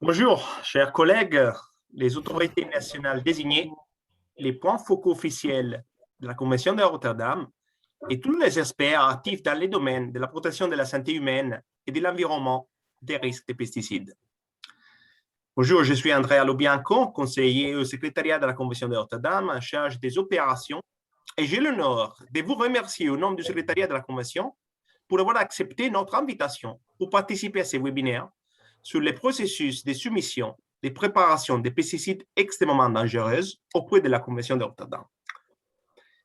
Bonjour, chers collègues, les autorités nationales désignées, les points focaux officiels de la Convention de Rotterdam et tous les experts actifs dans les domaines de la protection de la santé humaine et de l'environnement des risques des pesticides. Bonjour, je suis Andrea Lobianco, conseiller au secrétariat de la Convention de Rotterdam en charge des opérations et j'ai l'honneur de vous remercier au nom du secrétariat de la Convention pour avoir accepté notre invitation pour participer à ce webinaire sur les processus de soumission des préparations des pesticides extrêmement dangereuses auprès de la Convention de Rotterdam.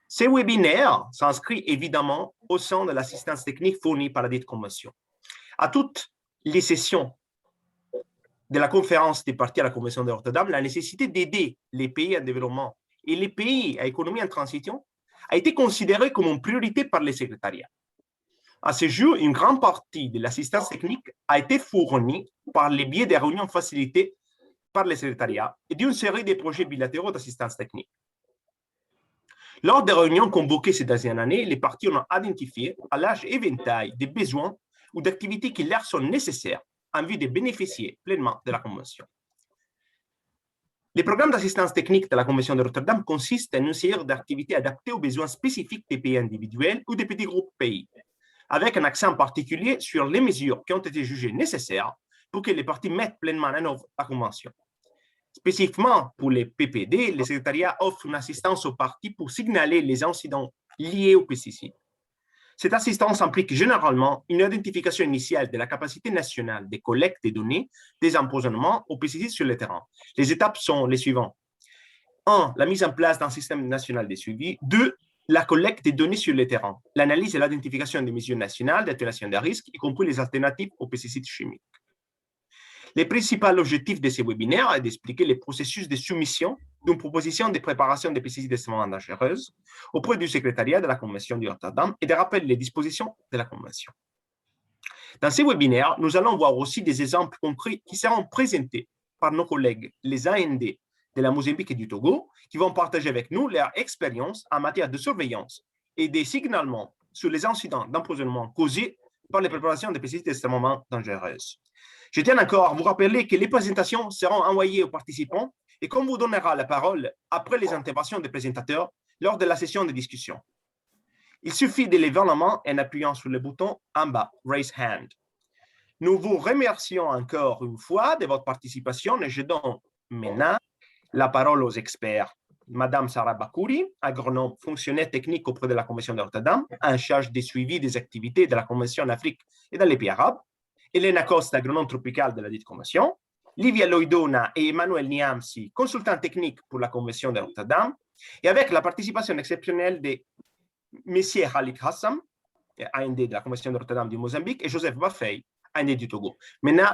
Ce webinaire s'inscrit évidemment au sein de l'assistance technique fournie par la dite convention. À toutes les sessions de la conférence des parties à la Convention de Rotterdam, la nécessité d'aider les pays en développement et les pays à économie en transition a été considérée comme une priorité par les secrétariats. À ce jour, une grande partie de l'assistance technique a été fournie par le biais des réunions facilitées par les secrétariats et d'une série de projets bilatéraux d'assistance technique. Lors des réunions convoquées ces dernières années, les parties ont identifié un large éventail de besoins ou d'activités qui leur sont nécessaires en vue de bénéficier pleinement de la Convention. Les programmes d'assistance technique de la Convention de Rotterdam consistent en une série d'activités adaptées aux besoins spécifiques des pays individuels ou des petits groupes pays, avec un accent particulier sur les mesures qui ont été jugées nécessaires pour que les parties mettent pleinement en œuvre la Convention. Spécifiquement pour les PPD, le secrétariat offre une assistance aux parties pour signaler les incidents liés aux pesticides. Cette assistance implique généralement une identification initiale de la capacité nationale de collecte des données des empoisonnements aux pesticides sur le terrain. Les étapes sont les suivantes. 1. La mise en place d'un système national de suivi. 2. La collecte des données sur le terrain. L'analyse et l'identification des mesures nationales d'atténuation des risques, y compris les alternatives aux pesticides chimiques. Le principal objectif de ce webinaire est d'expliquer le processus de soumission d'une proposition de préparation des pesticides extrêmement dangereuses auprès du secrétariat de la Convention de Rotterdam et de rappeler les dispositions de la Convention. Dans ce webinaire, nous allons voir aussi des exemples concrets qui seront présentés par nos collègues, les AND de la Mozambique et du Togo, qui vont partager avec nous leur expérience en matière de surveillance et de signalement sur les incidents d'empoisonnement causés par les préparations de pesticides extrêmement dangereuses. Je tiens encore à vous rappeler que les présentations seront envoyées aux participants et qu'on vous donnera la parole après les interventions des présentateurs lors de la session de discussion. Il suffit de lever la main en appuyant sur le bouton en bas, Raise Hand. Nous vous remercions encore une fois de votre participation et je donne maintenant la parole aux experts. Madame Sarah Bakouri, agronome fonctionnaire technique auprès de la Convention de Rotterdam, en charge des suivis des activités de la Convention en Afrique et dans les pays arabes. Elena Costa, agronome tropicale de la dite convention, Livia Loidona et Emmanuel Niamsi, consultant technique pour la Convention de Rotterdam, et avec la participation exceptionnelle de M. Khalid Hassam, AND de la Convention de Rotterdam du Mozambique, et Joseph Bafei, AND du Togo. Maintenant,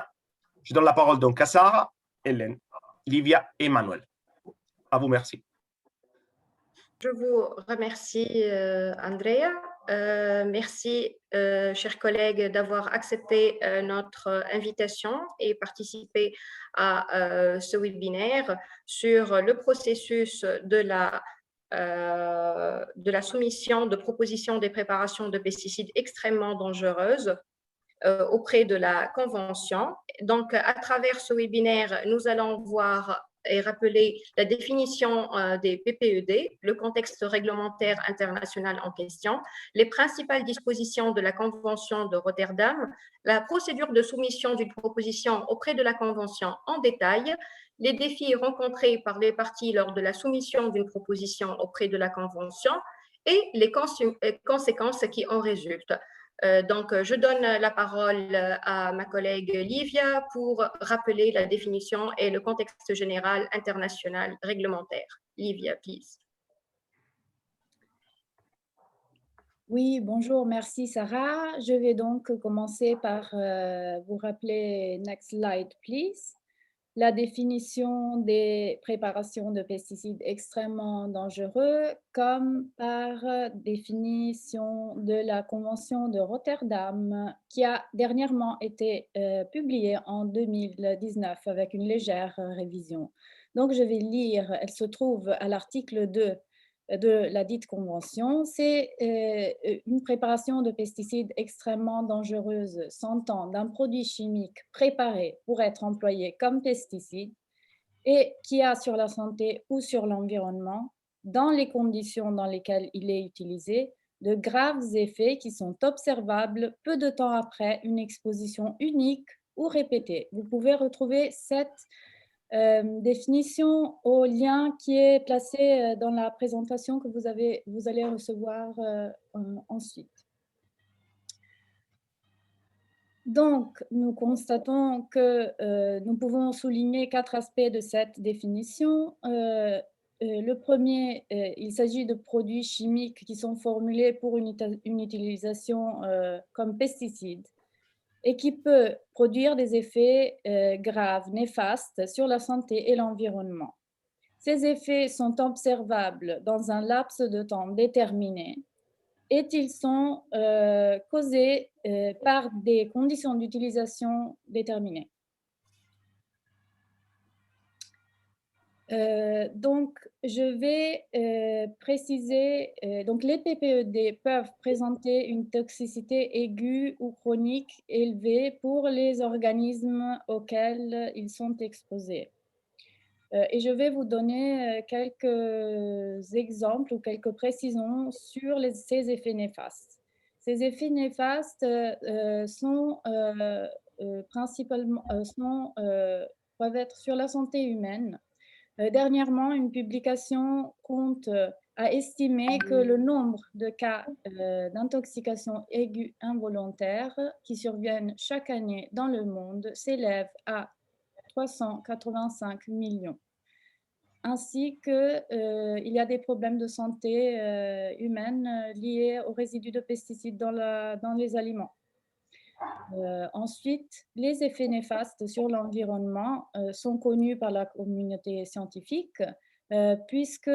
je donne la parole donc à Sarah, Hélène, Livia et Emmanuel. À vous, merci. Je vous remercie, Andrea. Merci, chers collègues, d'avoir accepté notre invitation et participé à ce webinaire sur le processus de la soumission de propositions des préparations de pesticides extrêmement dangereuses auprès de la Convention. Donc, à travers ce webinaire, nous allons voir et rappeler la définition des PPED, le contexte réglementaire international en question, les principales dispositions de la Convention de Rotterdam, la procédure de soumission d'une proposition auprès de la Convention en détail, les défis rencontrés par les parties lors de la soumission d'une proposition auprès de la Convention et les conséquences qui en résultent. Donc, je donne la parole à ma collègue Livia pour rappeler la définition et le contexte général international réglementaire. Livia, please. Oui, bonjour, merci Sarah. Je vais donc commencer par vous rappeler, next slide please, la définition des préparations de pesticides extrêmement dangereux comme par définition de la Convention de Rotterdam qui a dernièrement été publiée en 2019 avec une légère révision. Donc je vais lire, elle se trouve à l'article 2 de la dite convention, c'est une préparation de pesticides extrêmement dangereuse, s'entend d'un produit chimique préparé pour être employé comme pesticide et qui a sur la santé ou sur l'environnement, dans les conditions dans lesquelles il est utilisé, de graves effets qui sont observables peu de temps après une exposition unique ou répétée. Vous pouvez retrouver cette définition au lien qui est placé dans la présentation que vous allez recevoir ensuite. Donc, nous constatons que nous pouvons souligner 4 aspects de cette définition. Le premier, il s'agit de produits chimiques qui sont formulés pour une utilisation comme pesticides et qui peut produire des effets graves, néfastes sur la santé et l'environnement. Ces effets sont observables dans un laps de temps déterminé et ils sont causés par des conditions d'utilisation déterminées. Donc, je vais préciser, donc les PPED peuvent présenter une toxicité aiguë ou chronique élevée pour les organismes auxquels ils sont exposés. Et je vais vous donner quelques exemples ou quelques précisions sur ces effets néfastes. Ces effets néfastes principalement peuvent être sur la santé humaine. Dernièrement, une publication a estimé que le nombre de cas d'intoxication aiguë involontaire qui surviennent chaque année dans le monde s'élève à 385 millions, ainsi qu'il y a des problèmes de santé humaine liés aux résidus de pesticides dans les aliments. Ensuite, les effets néfastes sur l'environnement sont connus par la communauté scientifique, puisque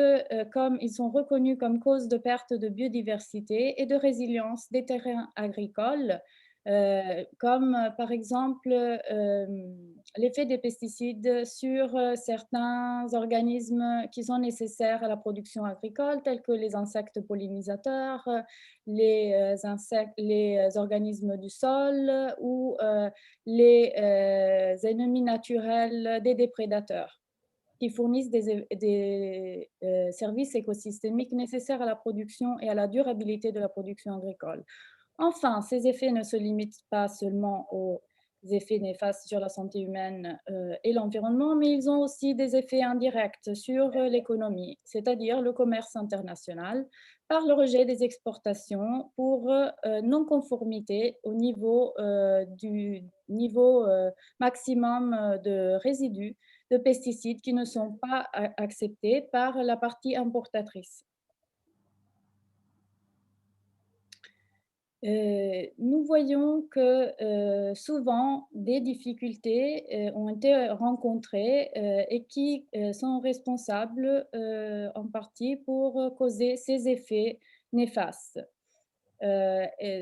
comme ils sont reconnus comme cause de perte de biodiversité et de résilience des terrains agricoles, comme par exemple l'effet des pesticides sur certains organismes qui sont nécessaires à la production agricole, tels que les insectes pollinisateurs, les organismes du sol ou les ennemis naturels des déprédateurs qui fournissent des services écosystémiques nécessaires à la production et à la durabilité de la production agricole. Enfin, ces effets ne se limitent pas seulement aux effets néfastes sur la santé humaine et l'environnement, mais ils ont aussi des effets indirects sur l'économie, c'est-à-dire le commerce international, par le rejet des exportations pour non-conformité au du niveau maximum de résidus de pesticides qui ne sont pas acceptés par la partie importatrice. Nous voyons que souvent des difficultés ont été rencontrées et qui sont responsables en partie pour causer ces effets néfastes.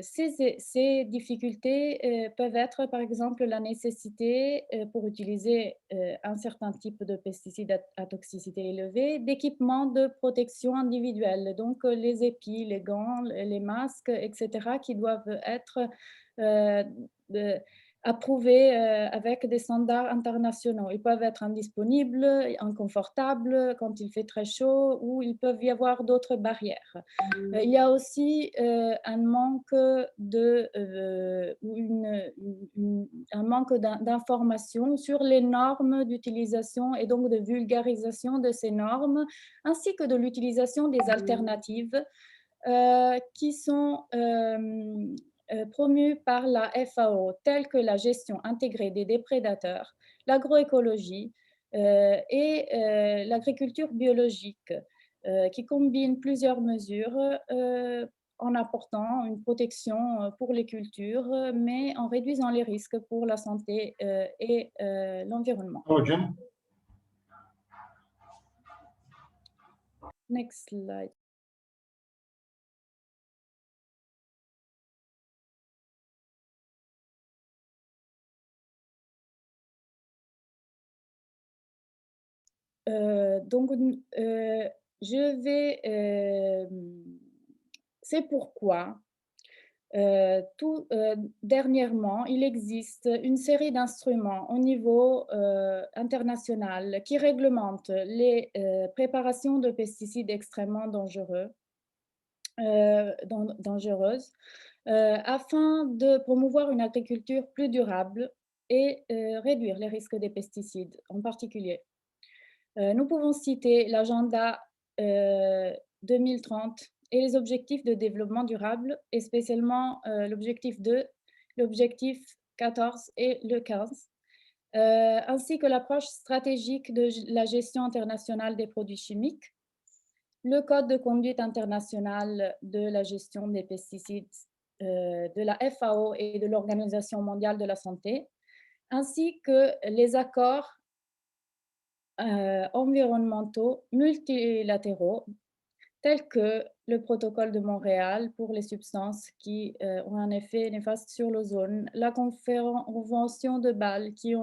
Ces difficultés peuvent être, par exemple, la nécessité pour utiliser un certain type de pesticides à toxicité élevée, d'équipements de protection individuelle, donc les épis, les gants, les masques, etc., qui doivent être euh, de- approuvés avec des standards internationaux. Ils peuvent être indisponibles, inconfortables quand il fait très chaud, ou il peut y avoir d'autres barrières. Il y a aussi un manque d'informations sur les normes d'utilisation et donc de vulgarisation de ces normes, ainsi que de l'utilisation des alternatives qui sont promues par la FAO, telles que la gestion intégrée des déprédateurs, l'agroécologie et l'agriculture biologique, qui combine plusieurs mesures en apportant une protection pour les cultures, mais en réduisant les risques pour la santé et l'environnement. Next slide. Donc, C'est pourquoi dernièrement, il existe une série d'instruments au niveau international qui réglementent les préparations de pesticides extrêmement dangereuses afin de promouvoir une agriculture plus durable et réduire les risques des pesticides en particulier. Nous pouvons citer l'agenda 2030 et les objectifs de développement durable, et spécialement l'objectif 2, l'objectif 14 et le 15, ainsi que l'approche stratégique de la gestion internationale des produits chimiques, le code de conduite internationale de la gestion des pesticides de la FAO et de l'Organisation mondiale de la santé, ainsi que les accords environnementaux multilatéraux tels que le protocole de Montréal pour les substances qui ont un effet néfaste sur l'ozone, la convention de Bâle qui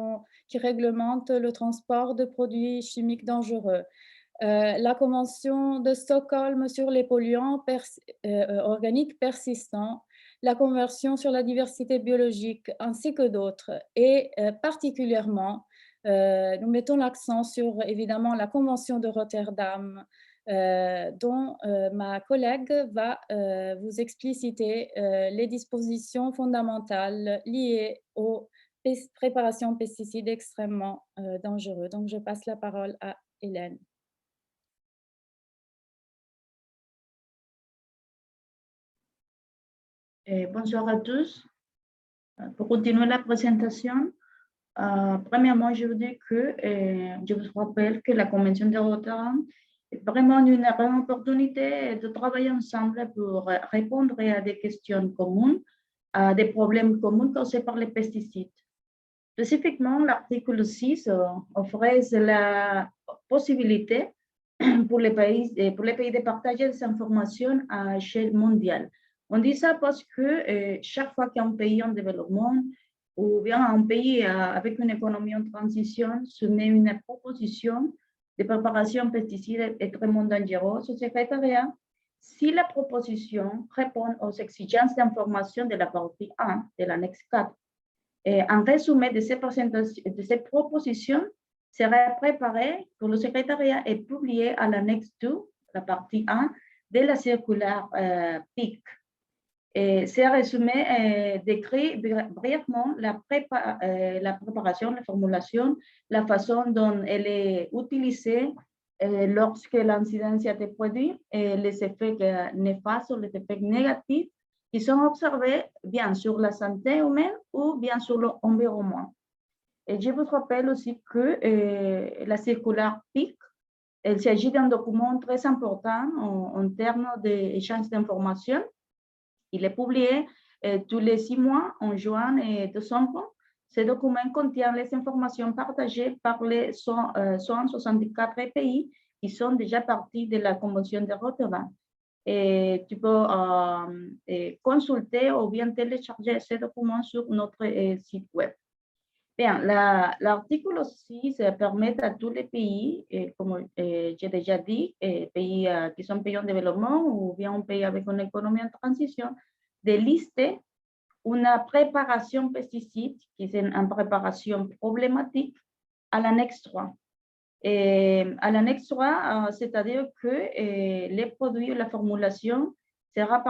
réglemente le transport de produits chimiques dangereux, la convention de Stockholm sur les polluants organiques persistants, la convention sur la diversité biologique, ainsi que d'autres. Et particulièrement, nous mettons l'accent sur, évidemment, la convention de Rotterdam, dont ma collègue va vous expliciter les dispositions fondamentales liées aux préparations de pesticides extrêmement dangereux. Donc, je passe la parole à Hélène. Bonjour à tous. Pour continuer la présentation, premièrement, je vous dis que je vous rappelle que la Convention de Rotterdam est vraiment une grande opportunité de travailler ensemble pour répondre à des questions communes, à des problèmes communs causés par les pesticides. Spécifiquement, l'article 6 offrait la possibilité pour les pays de partager des informations à échelle mondiale. On dit ça parce que chaque fois qu'un pays en développement ou bien un pays avec une économie en transition soumet une proposition de préparation de pesticides extrêmement dangereuse au secrétariat, si la proposition répond aux exigences d'information de la partie 1 de l'annexe 4, un résumé de ces propositions sera préparé pour le secrétariat et publié à l'annexe 2, la partie 1 de la circulaire PIC. Ce résumé décrit brièvement la préparation, la formulation, la façon dont elle est utilisée lorsque l'incidence a été produite, et les effets néfastes ou les effets négatifs qui sont observés bien sur la santé humaine ou bien sur l'environnement. Et je vous rappelle aussi que la circulaire PIC, il s'agit d'un document très important en termes d'échange d'informations. Il est publié tous les 6 mois, en juin et décembre. Ce document contient les informations partagées par les 164 pays qui sont déjà partis de la Convention de Rotterdam. Et tu peux consulter ou bien télécharger ces documents sur notre site web. Bien, l'article 6 permet à tous les pays, comme j'ai déjà dit, pays qui sont pays en développement ou bien un pays avec une économie en transition, de lister une préparation pesticide qui est une préparation problématique à l'annexe 3. Et à l'annexe 3, c'est-à-dire que les produits ou la formulation sera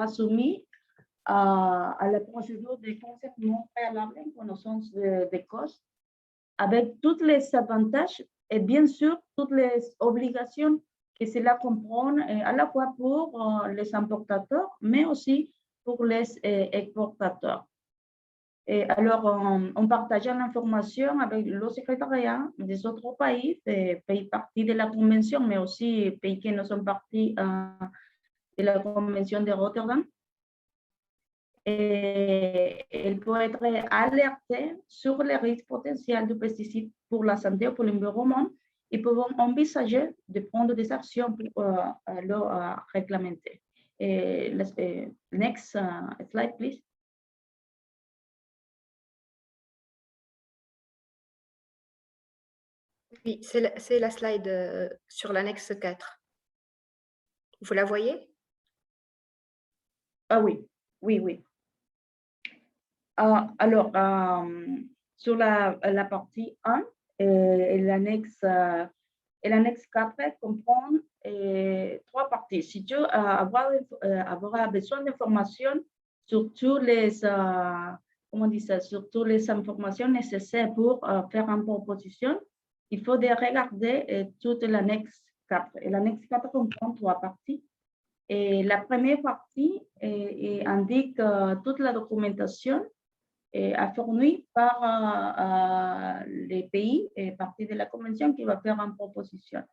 soumis à la procédure de consentement préalable en connaissance des causes, avec tous les avantages et bien sûr toutes les obligations que cela comprend à la fois pour les importateurs, mais aussi pour les exportateurs. Et alors, en partageant l'information avec le secrétariat des autres pays, des pays partis de la Convention, mais aussi pays qui ne sont partis de la Convention de Rotterdam, elle peut être alertée sur les risques potentiels de pesticides pour la santé ou pour l'environnement et peuvent envisager de prendre des actions pour le réglementer. Next slide, please. Oui, c'est la slide sur l'annexe 4. Vous la voyez? Ah oui, oui, oui. Alors, sur la partie 1, l'annexe 4 comprend 3 parties. Si tu avoir besoin d'informations sur tous les, comment on dit ça, sur toutes les informations nécessaires pour faire une proposition, il faut de regarder toute l'annexe 4. Et l'annexe 4 comprend 3 parties. Et la première partie indique toute la documentation fournie par les pays partie de la convention qui va faire une proposition.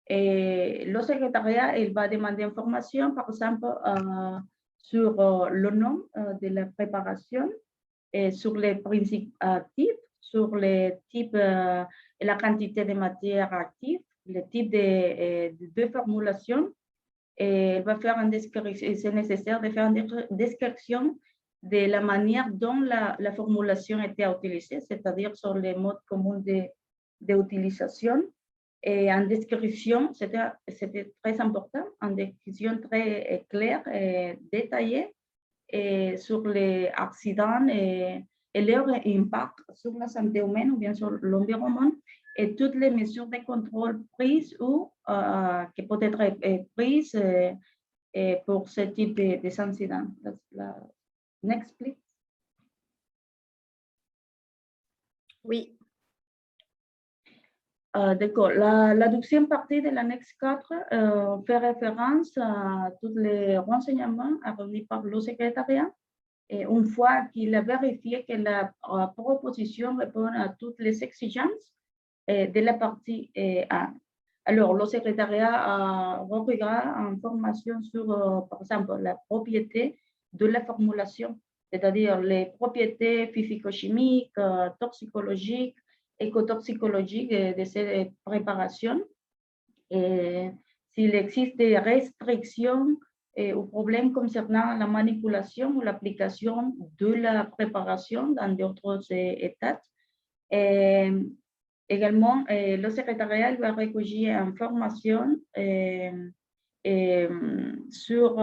Et le secrétariat, il va demander information, par exemple, sur le nom de la préparation, et sur les principes actifs, sur les types et la quantité de matières actives, le type de formulation. Et elle va faire une description, c'est nécessaire de faire une description de la manière dont la formulation était utilisée, c'est-à-dire sur les modes communs d'utilisation. Et en description, c'était très important, en description très claire et détaillée et sur les accidents et leur impact sur la santé humaine ou bien sur l'environnement et toutes les mesures de contrôle prises ou qui peuvent être prises pour ce type d'incidents. Next, please. Oui. D'accord. La deuxième partie de l'annexe 4 fait référence à tous les renseignements remis par le secrétariat. Et une fois qu'il a vérifié que la proposition répond à toutes les exigences de la partie A. Alors, le secrétariat recueillera information sur, par exemple, la propriété de la formulation, c'est-à-dire les propriétés physico-chimiques, toxicologiques, écotoxicologiques de ces préparations. Et s'il existe des restrictions ou problèmes concernant la manipulation ou l'application de la préparation dans d'autres états. Également, le secrétariat va recueillir information sur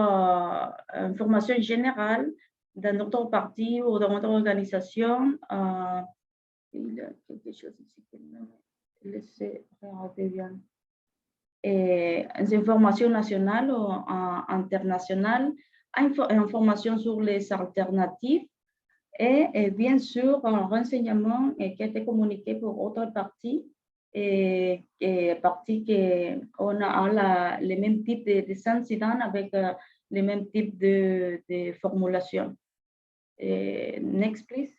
information générale dans notre parti ou dans notre organisation. Il y a quelque chose ici qui me laisse regarder bien. Informations nationales ou internationales, informations sur les alternatives et bien sûr un renseignement qui a été communiqué pour autres parties et parties qu'on a le même type d'incidents avec le même type de formulation. Next, please.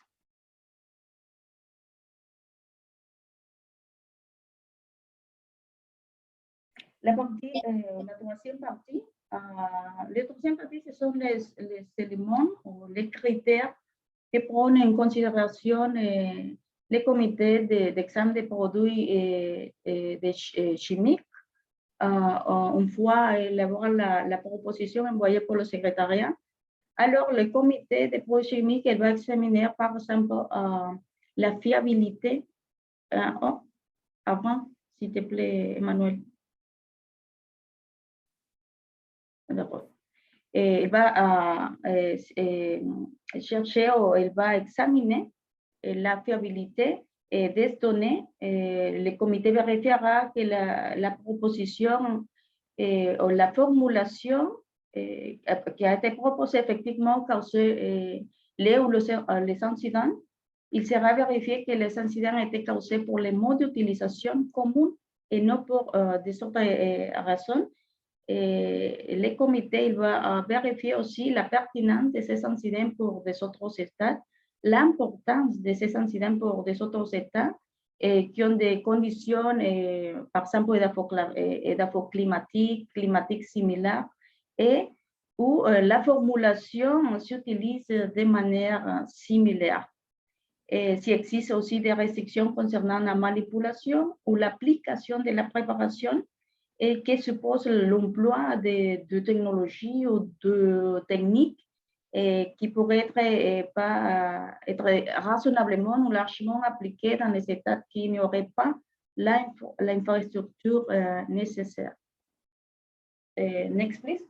La troisième partie, ce sont les éléments ou les critères qui prennent en considération les comités d'examen des produits chimiques une fois élaboré la proposition envoyée pour le secrétariat. Alors, le comité des produits chimiques va examiner, par exemple, la fiabilité. Avant, s'il te plaît, Emmanuel. D'accord. Il va chercher ou il va examiner la fiabilité des données. Le comité vérifiera que la proposition ou la formulation qui a été proposée effectivement causé les incidents. Il sera vérifié que les incidents étaient causés pour les modes d'utilisation communs et non pour des autres raisons. Le comité il va vérifier aussi la pertinence de ces incidents pour des autres États, l'importance de ces incidents pour des autres États qui ont des conditions, par exemple, climatiques similaires et où la formulation s'utilise de manière similaire. Et s'il existe aussi des restrictions concernant la manipulation ou l'application de la préparation et qui suppose l'emploi de technologies ou de techniques qui pourraient être raisonnablement ou largement appliquées dans les États qui n'auraient pas l'infrastructure nécessaire. Next, please.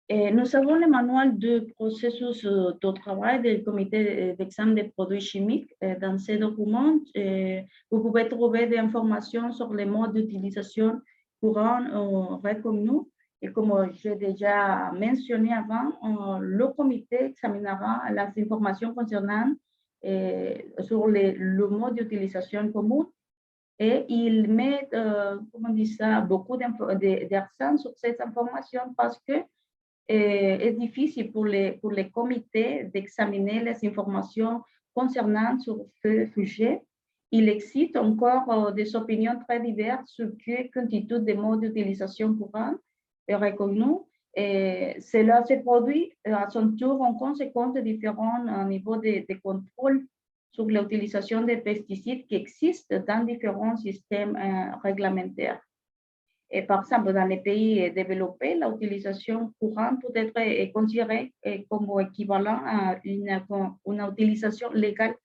Nous avons le manuel de processus de travail du comité d'examen des produits chimiques. Dans ces documents, vous pouvez trouver des informations sur les modes d'utilisation courants reconnus. Et comme j'ai déjà mentionné avant, le comité examinera les informations concernant sur le mode d'utilisation commun et il met, comment on dit ça, beaucoup d'accent sur ces informations parce que est difficile pour les comités d'examiner les informations concernant sur ce sujet. Il existe encore des opinions très diverses sur quelle quantité de modes d'utilisation courants est reconnue. Et cela se produit à son tour en conséquence de différents niveaux de contrôle sur l'utilisation des pesticides qui existent dans différents systèmes réglementaires. Et par exemple, dans les pays développés, l'utilisation courante peut être considérée comme équivalent à une utilisation légale.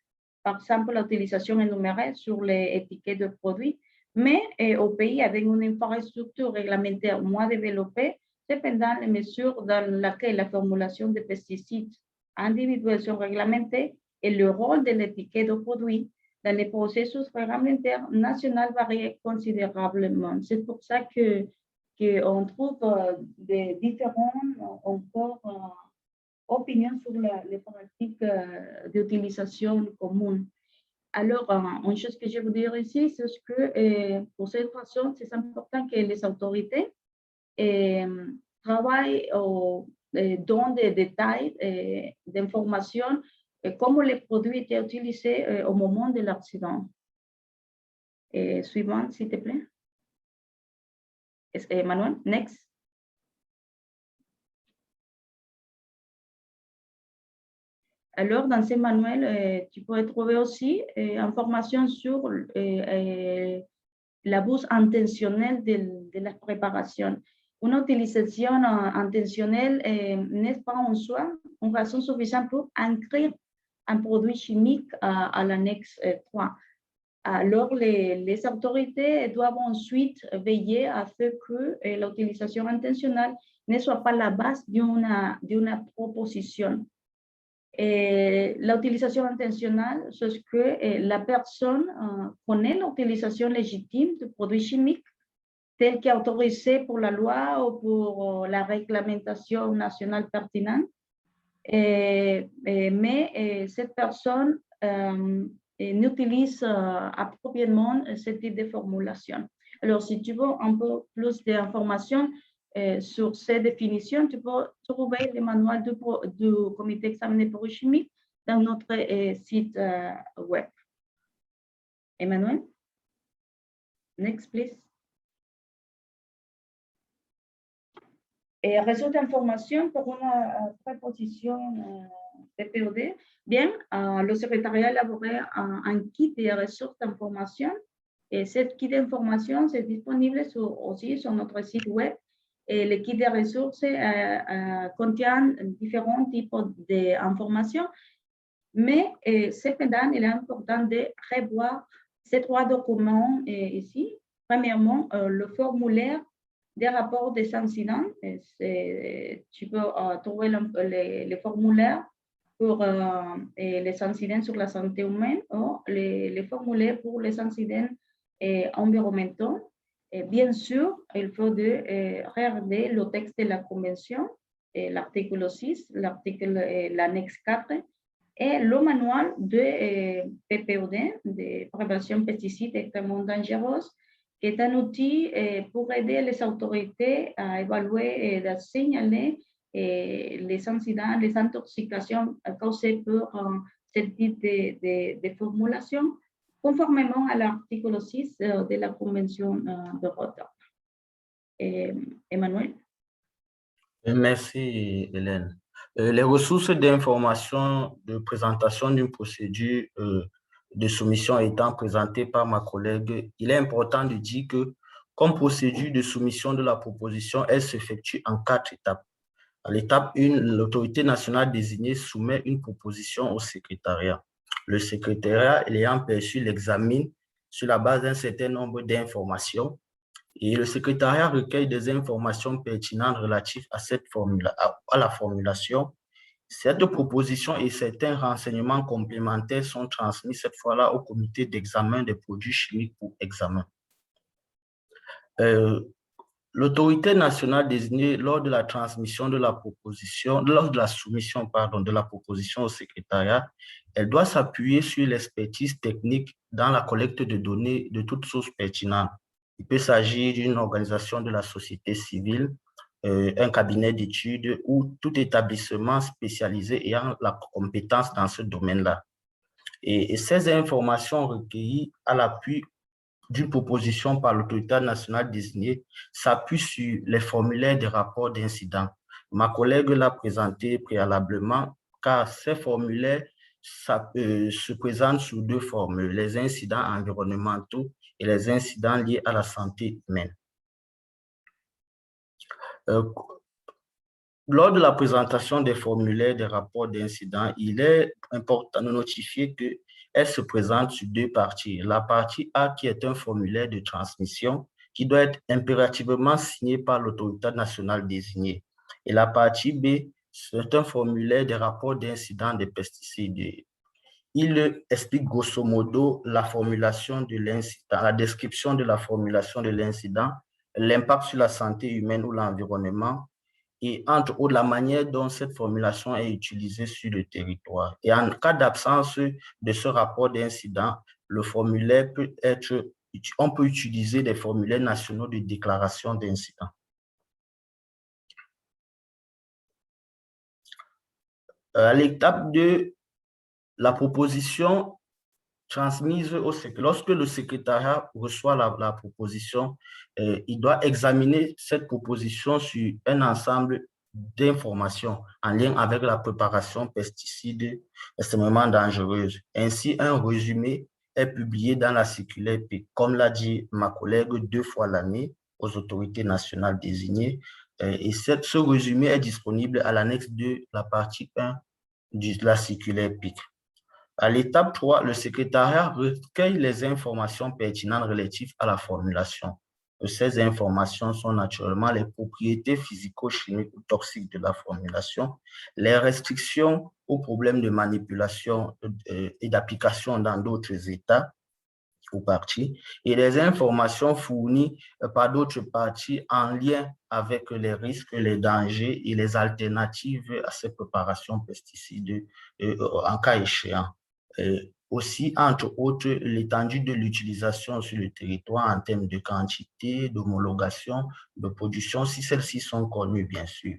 Par exemple, l'utilisation énumérée sur les étiquettes de produits. Mais aux pays avec une infrastructure réglementaire moins développée, cependant, les mesures dans lesquelles la formulation des pesticides individuels sont réglementées et le rôle de l'étiquette de produits dans les processus réglementaires nationaux varie considérablement. C'est pour ça qu'on trouve des différentes opinions sur les pratiques d'utilisation commune. Alors, une chose que je veux dire ici, c'est que pour cette raison, c'est important que les autorités travaillent dans des détails d'informations comment les produits étaient utilisés au moment de l'accident. Suivant, s'il te plaît. Manuel, next. Alors, dans ce manuel, tu peux trouver aussi informations sur l'abus intentionnel de la préparation. Une utilisation intentionnelle n'est pas en soi une raison suffisante pour inscrire un produit chimique à l'annexe 3. Alors, les autorités doivent ensuite veiller à ce que l'utilisation intentionnelle ne soit pas la base d'une proposition. L'utilisation intentionnelle, c'est que la personne connaît l'utilisation légitime de produits chimiques tels qu'autorisés pour la loi ou pour la réglementation nationale pertinente. Mais cette personne n'utilise appropriément ce type de formulation. Alors, si tu veux un peu plus d'informations sur ces définitions, tu peux trouver le manuel du comité d'examen des produits chimiques dans notre site web. Emmanuel? Next, please. Et réseau d'information pour une préposition PPOD. Bien, le secrétariat a élaboré un kit de ressources d'information. Et cette kit d'information est disponible aussi sur notre site web. Et le kit de ressources contient différents types d'informations. Mais cependant, il est important de revoir ces trois documents ici. Premièrement, le formulaire des rapports des incidents. Tu peux trouver les formulaires pour les incidents sur la santé humaine ou les formulaires pour les incidents environnementaux. Et bien sûr, il faut regarder le texte de la Convention, l'article 6, l'annexe 4, et le manuel de PPOD, de prévention pesticides extrêmement dangereuses, qui est un outil pour aider les autorités à évaluer et à signaler les incidents, les intoxications causées par ce type de formulation, conformément à l'article 6 de la Convention de Rotterdam. Emmanuel? Merci, Hélène. Les ressources d'information de présentation d'une procédure de soumission étant présentée par ma collègue, il est important de dire que, comme procédure de soumission de la proposition, elle s'effectue en 4 étapes. À l'étape 1, l'autorité nationale désignée soumet une proposition au secrétariat. Le secrétariat, ayant perçu, l'examine sur la base d'un certain nombre d'informations et le secrétariat recueille des informations pertinentes relatives à la formulation. Cette proposition et certains renseignements complémentaires sont transmis cette fois-là au comité d'examen des produits chimiques pour examen. L'autorité nationale désignée lors de la transmission de la proposition, lors de la soumission de la proposition au secrétariat, elle doit s'appuyer sur l'expertise technique dans la collecte de données de toutes sources pertinentes. Il peut s'agir d'une organisation de la société civile, un cabinet d'études ou tout établissement spécialisé ayant la compétence dans ce domaine-là. Et ces informations recueillies à l'appui d'une proposition par l'autorité nationale désignée s'appuie sur les formulaires de rapport d'incident. Ma collègue l'a présenté préalablement car ces formulaires se présentent sous deux formes, les incidents environnementaux et les incidents liés à la santé humaine. Lors de la présentation des formulaires des rapports d'incident, il est important de notifier qu'elle se présente sur deux parties. La partie A qui est un formulaire de transmission qui doit être impérativement signé par l'autorité nationale désignée. Et la partie B, c'est un formulaire des rapports d'incident des pesticides. Il explique grosso modo la formulation de l'incident, la description de la formulation de l'incident, l'impact sur la santé humaine ou l'environnement, et entre autres la manière dont cette formulation est utilisée sur le territoire. Et en cas d'absence de ce rapport d'incident, le formulaire peut être, on peut utiliser des formulaires nationaux de déclaration d'incident. À l'étape 2, la proposition transmise au secrétariat. Lorsque le secrétariat reçoit la proposition, il doit examiner cette proposition sur un ensemble d'informations en lien avec la préparation pesticides extrêmement dangereuses. Ainsi, un résumé est publié dans la circulaire PIC, comme l'a dit ma collègue, 2 fois l'année aux autorités nationales désignées. Et ce résumé est disponible à l'annexe 2, la partie 1 de la circulaire PIC. À l'étape 3, le secrétariat recueille les informations pertinentes relatives à la formulation. Ces informations sont naturellement les propriétés physico-chimiques ou toxiques de la formulation, les restrictions aux problèmes de manipulation et d'application dans d'autres États ou parties, et les informations fournies par d'autres parties en lien avec les risques, les dangers et les alternatives à ces préparations pesticides en cas échéant. Aussi, entre autres, l'étendue de l'utilisation sur le territoire en termes de quantité, d'homologation, de production, si celles-ci sont connues, bien sûr.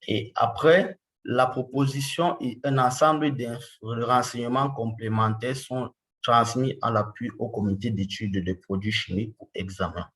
Et après, la proposition et un ensemble de renseignements complémentaires sont transmis à l'appui au comité d'études des produits chimiques pour examen.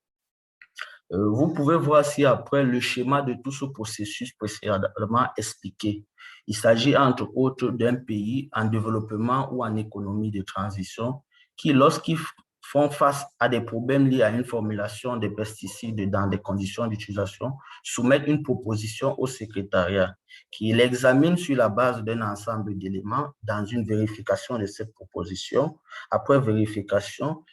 Vous pouvez voir ci-après le schéma de tout ce processus précédemment expliqué. Il s'agit entre autres d'un pays en développement ou en économie de transition qui, lorsqu'ils font face à des problèmes liés à une formulation des pesticides dans des conditions d'utilisation, soumettent une proposition au secrétariat qui l'examine sur la base d'un ensemble d'éléments dans une vérification de cette proposition. Après vérification,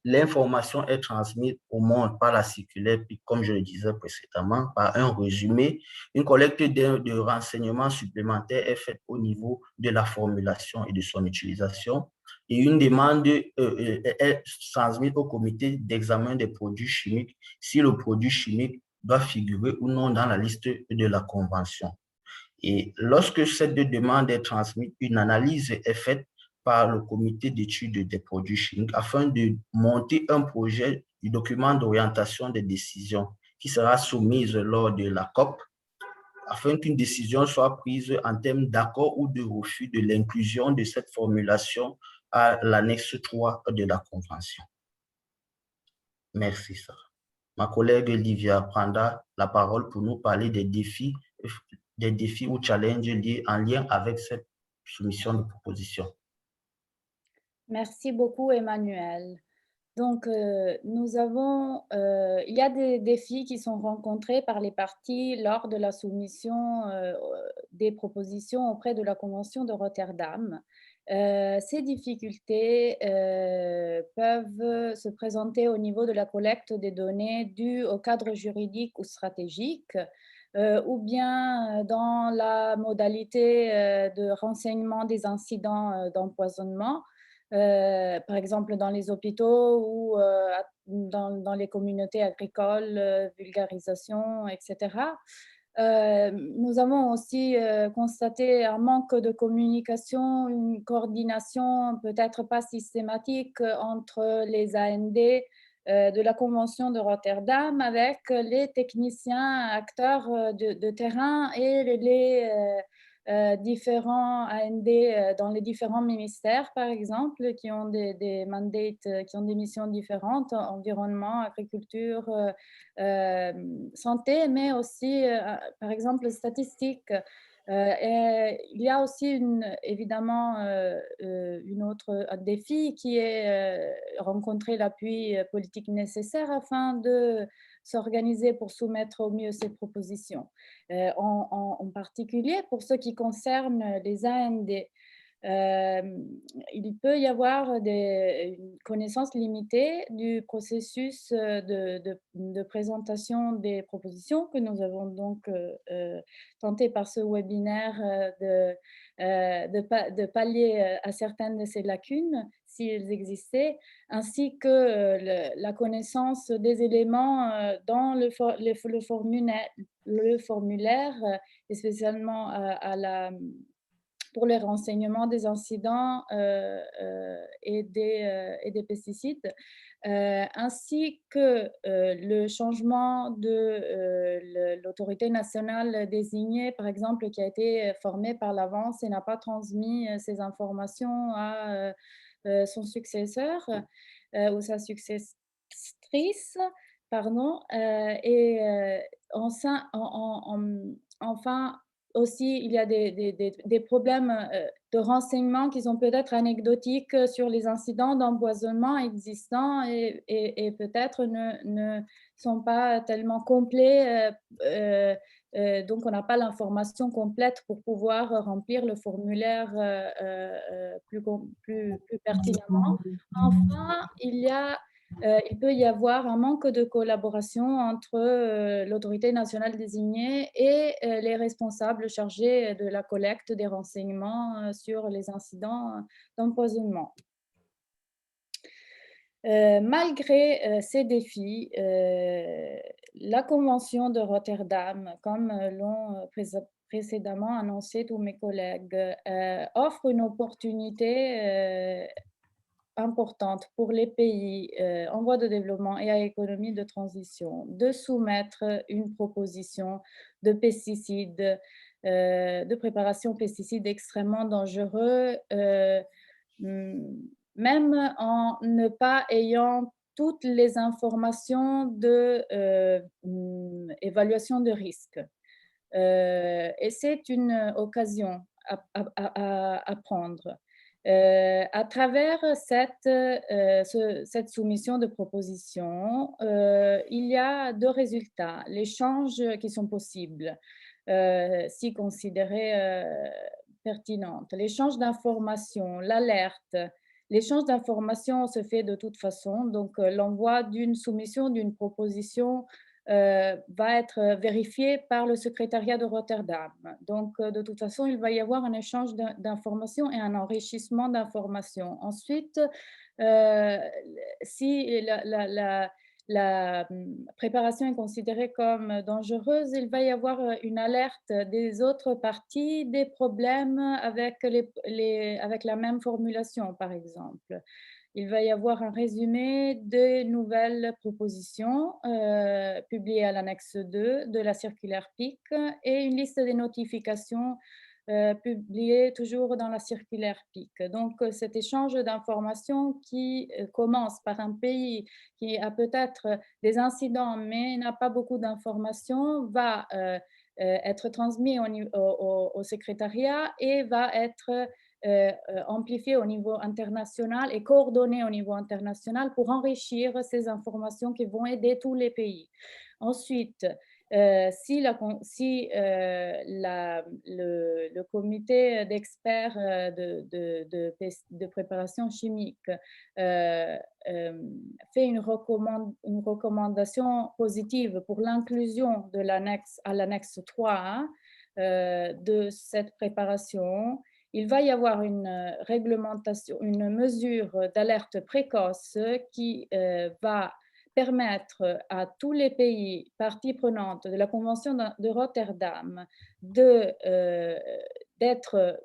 l'information est transmise au monde par la circulaire, puis comme je le disais précédemment, par un résumé. Une collecte de renseignements supplémentaires est faite au niveau de la formulation et de son utilisation. Et une demande est transmise au comité d'examen des produits chimiques si le produit chimique doit figurer ou non dans la liste de la convention. Et lorsque cette demande est transmise, une analyse est faite par le comité d'études des produits chimiques afin de monter un projet du document d'orientation des décisions qui sera soumise lors de la COP afin qu'une décision soit prise en termes d'accord ou de refus de l'inclusion de cette formulation à l'annexe 3 de la Convention. Merci, Sarah. Ma collègue Livia prendra la parole pour nous parler des défis ou challenges liés en lien avec cette soumission de proposition. Merci beaucoup, Emmanuel. Donc, il y a des défis qui sont rencontrés par les parties lors de la soumission des propositions auprès de la Convention de Rotterdam. Ces difficultés peuvent se présenter au niveau de la collecte des données dues au cadre juridique ou stratégique, ou bien dans la modalité de renseignement des incidents d'empoisonnement. Par exemple dans les hôpitaux ou dans les communautés agricoles, vulgarisation, etc. Nous avons aussi constaté un manque de communication, une coordination peut-être pas systématique entre les AND de la Convention de Rotterdam avec les techniciens, acteurs de terrain et les différents AND dans les différents ministères, par exemple, qui ont des mandates, qui ont des missions différentes, environnement, agriculture, santé, mais aussi, par exemple, statistiques. Et il y a aussi évidemment un défi qui est rencontrer l'appui politique nécessaire afin de s'organiser pour soumettre au mieux ces propositions. En particulier pour ce qui concerne les AND. Il peut y avoir une connaissance limitée du processus de présentation des propositions que nous avons donc tenté par ce webinaire de pallier à certaines de ces lacunes, s'ils existaient, ainsi que la connaissance des éléments dans le formulaire, et spécialement pour les renseignements des incidents et des pesticides, ainsi que le changement de l'autorité nationale désignée, par exemple, qui a été formée par l'avance et n'a pas transmis ces informations à son successeur ou sa successrice, pardon, et enfin, aussi, il y a des problèmes de renseignement qui sont peut-être anecdotiques sur les incidents d'empoisonnement existants et peut-être ne sont pas tellement complets. Donc, on n'a pas l'information complète pour pouvoir remplir le formulaire plus pertinemment. Enfin, il peut y avoir un manque de collaboration entre l'autorité nationale désignée et les responsables chargés de la collecte des renseignements sur les incidents d'empoisonnement. Malgré ces défis, la Convention de Rotterdam, comme l'ont précédemment annoncé tous mes collègues, offre une opportunité importante pour les pays en voie de développement et à économie de transition de soumettre une proposition de pesticides, de préparation pesticides extrêmement dangereux, même en ne pas ayant toutes les informations d'évaluation de risque. Et c'est une occasion à prendre. À travers cette soumission de proposition, il y a deux résultats. L'échange qui sont possibles, si considérés pertinentes. L'échange d'informations, l'alerte. L'échange d'informations se fait de toute façon, donc l'envoi d'une soumission, d'une proposition va être vérifié par le secrétariat de Rotterdam. Donc, de toute façon, il va y avoir un échange d'informations et un enrichissement d'informations. Ensuite, si la préparation est considérée comme dangereuse, il va y avoir une alerte des autres parties des problèmes avec la même formulation, par exemple. Il va y avoir un résumé des nouvelles propositions publiées à l'annexe 2 de la circulaire PIC et une liste des notifications publiées toujours dans la circulaire PIC. Donc, cet échange d'informations qui commence par un pays qui a peut-être des incidents mais n'a pas beaucoup d'informations va être transmis au secrétariat et va être amplifié au niveau international et coordonné au niveau international pour enrichir ces informations qui vont aider tous les pays. Ensuite, si le comité d'experts de préparation chimique fait une recommandation positive pour l'inclusion de l'annexe à l'annexe 3 de cette préparation, il va y avoir une réglementation, une mesure d'alerte précoce qui va permettre à tous les pays parties prenantes de la Convention de Rotterdam d'être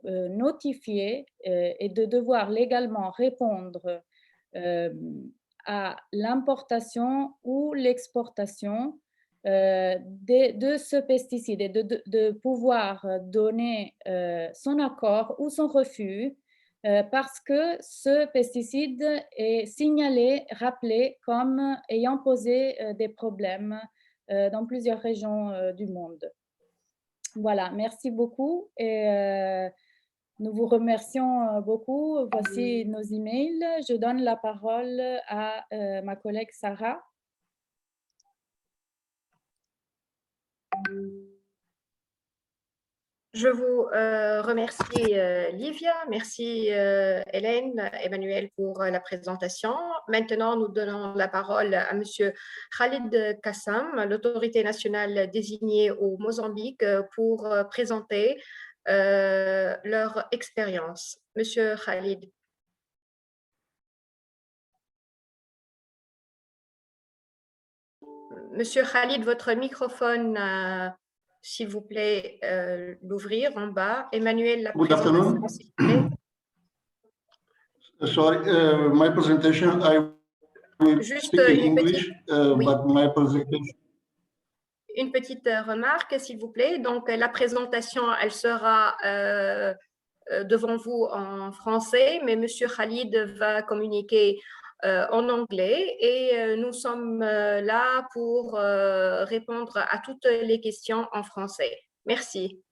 notifiés et de devoir légalement répondre à l'importation ou l'exportation de ce pesticide et de pouvoir donner son accord ou son refus parce que ce pesticide est signalé, rappelé comme ayant posé des problèmes dans plusieurs régions du monde. Voilà, merci beaucoup et nous vous remercions beaucoup. Voici nos emails. Je donne la parole à ma collègue Sarah. Je vous remercie Livia, merci Hélène, Emmanuel pour la présentation. Maintenant, nous donnons la parole à Monsieur Khalid Kassam, l'autorité nationale désignée au Mozambique pour présenter leur expérience. Monsieur Khalid. Monsieur Khalid, votre microphone, s'il vous plaît, l'ouvrir en bas. Emmanuel, la présentation, s'il vous plaît. Sorry, my presentation, I will speak in English, oui. but my presentation. Une petite remarque, s'il vous plaît. Donc, la présentation, elle sera devant vous en français, mais Monsieur Khalid va communiquer en anglais et nous sommes là pour répondre à toutes les questions en français. Merci.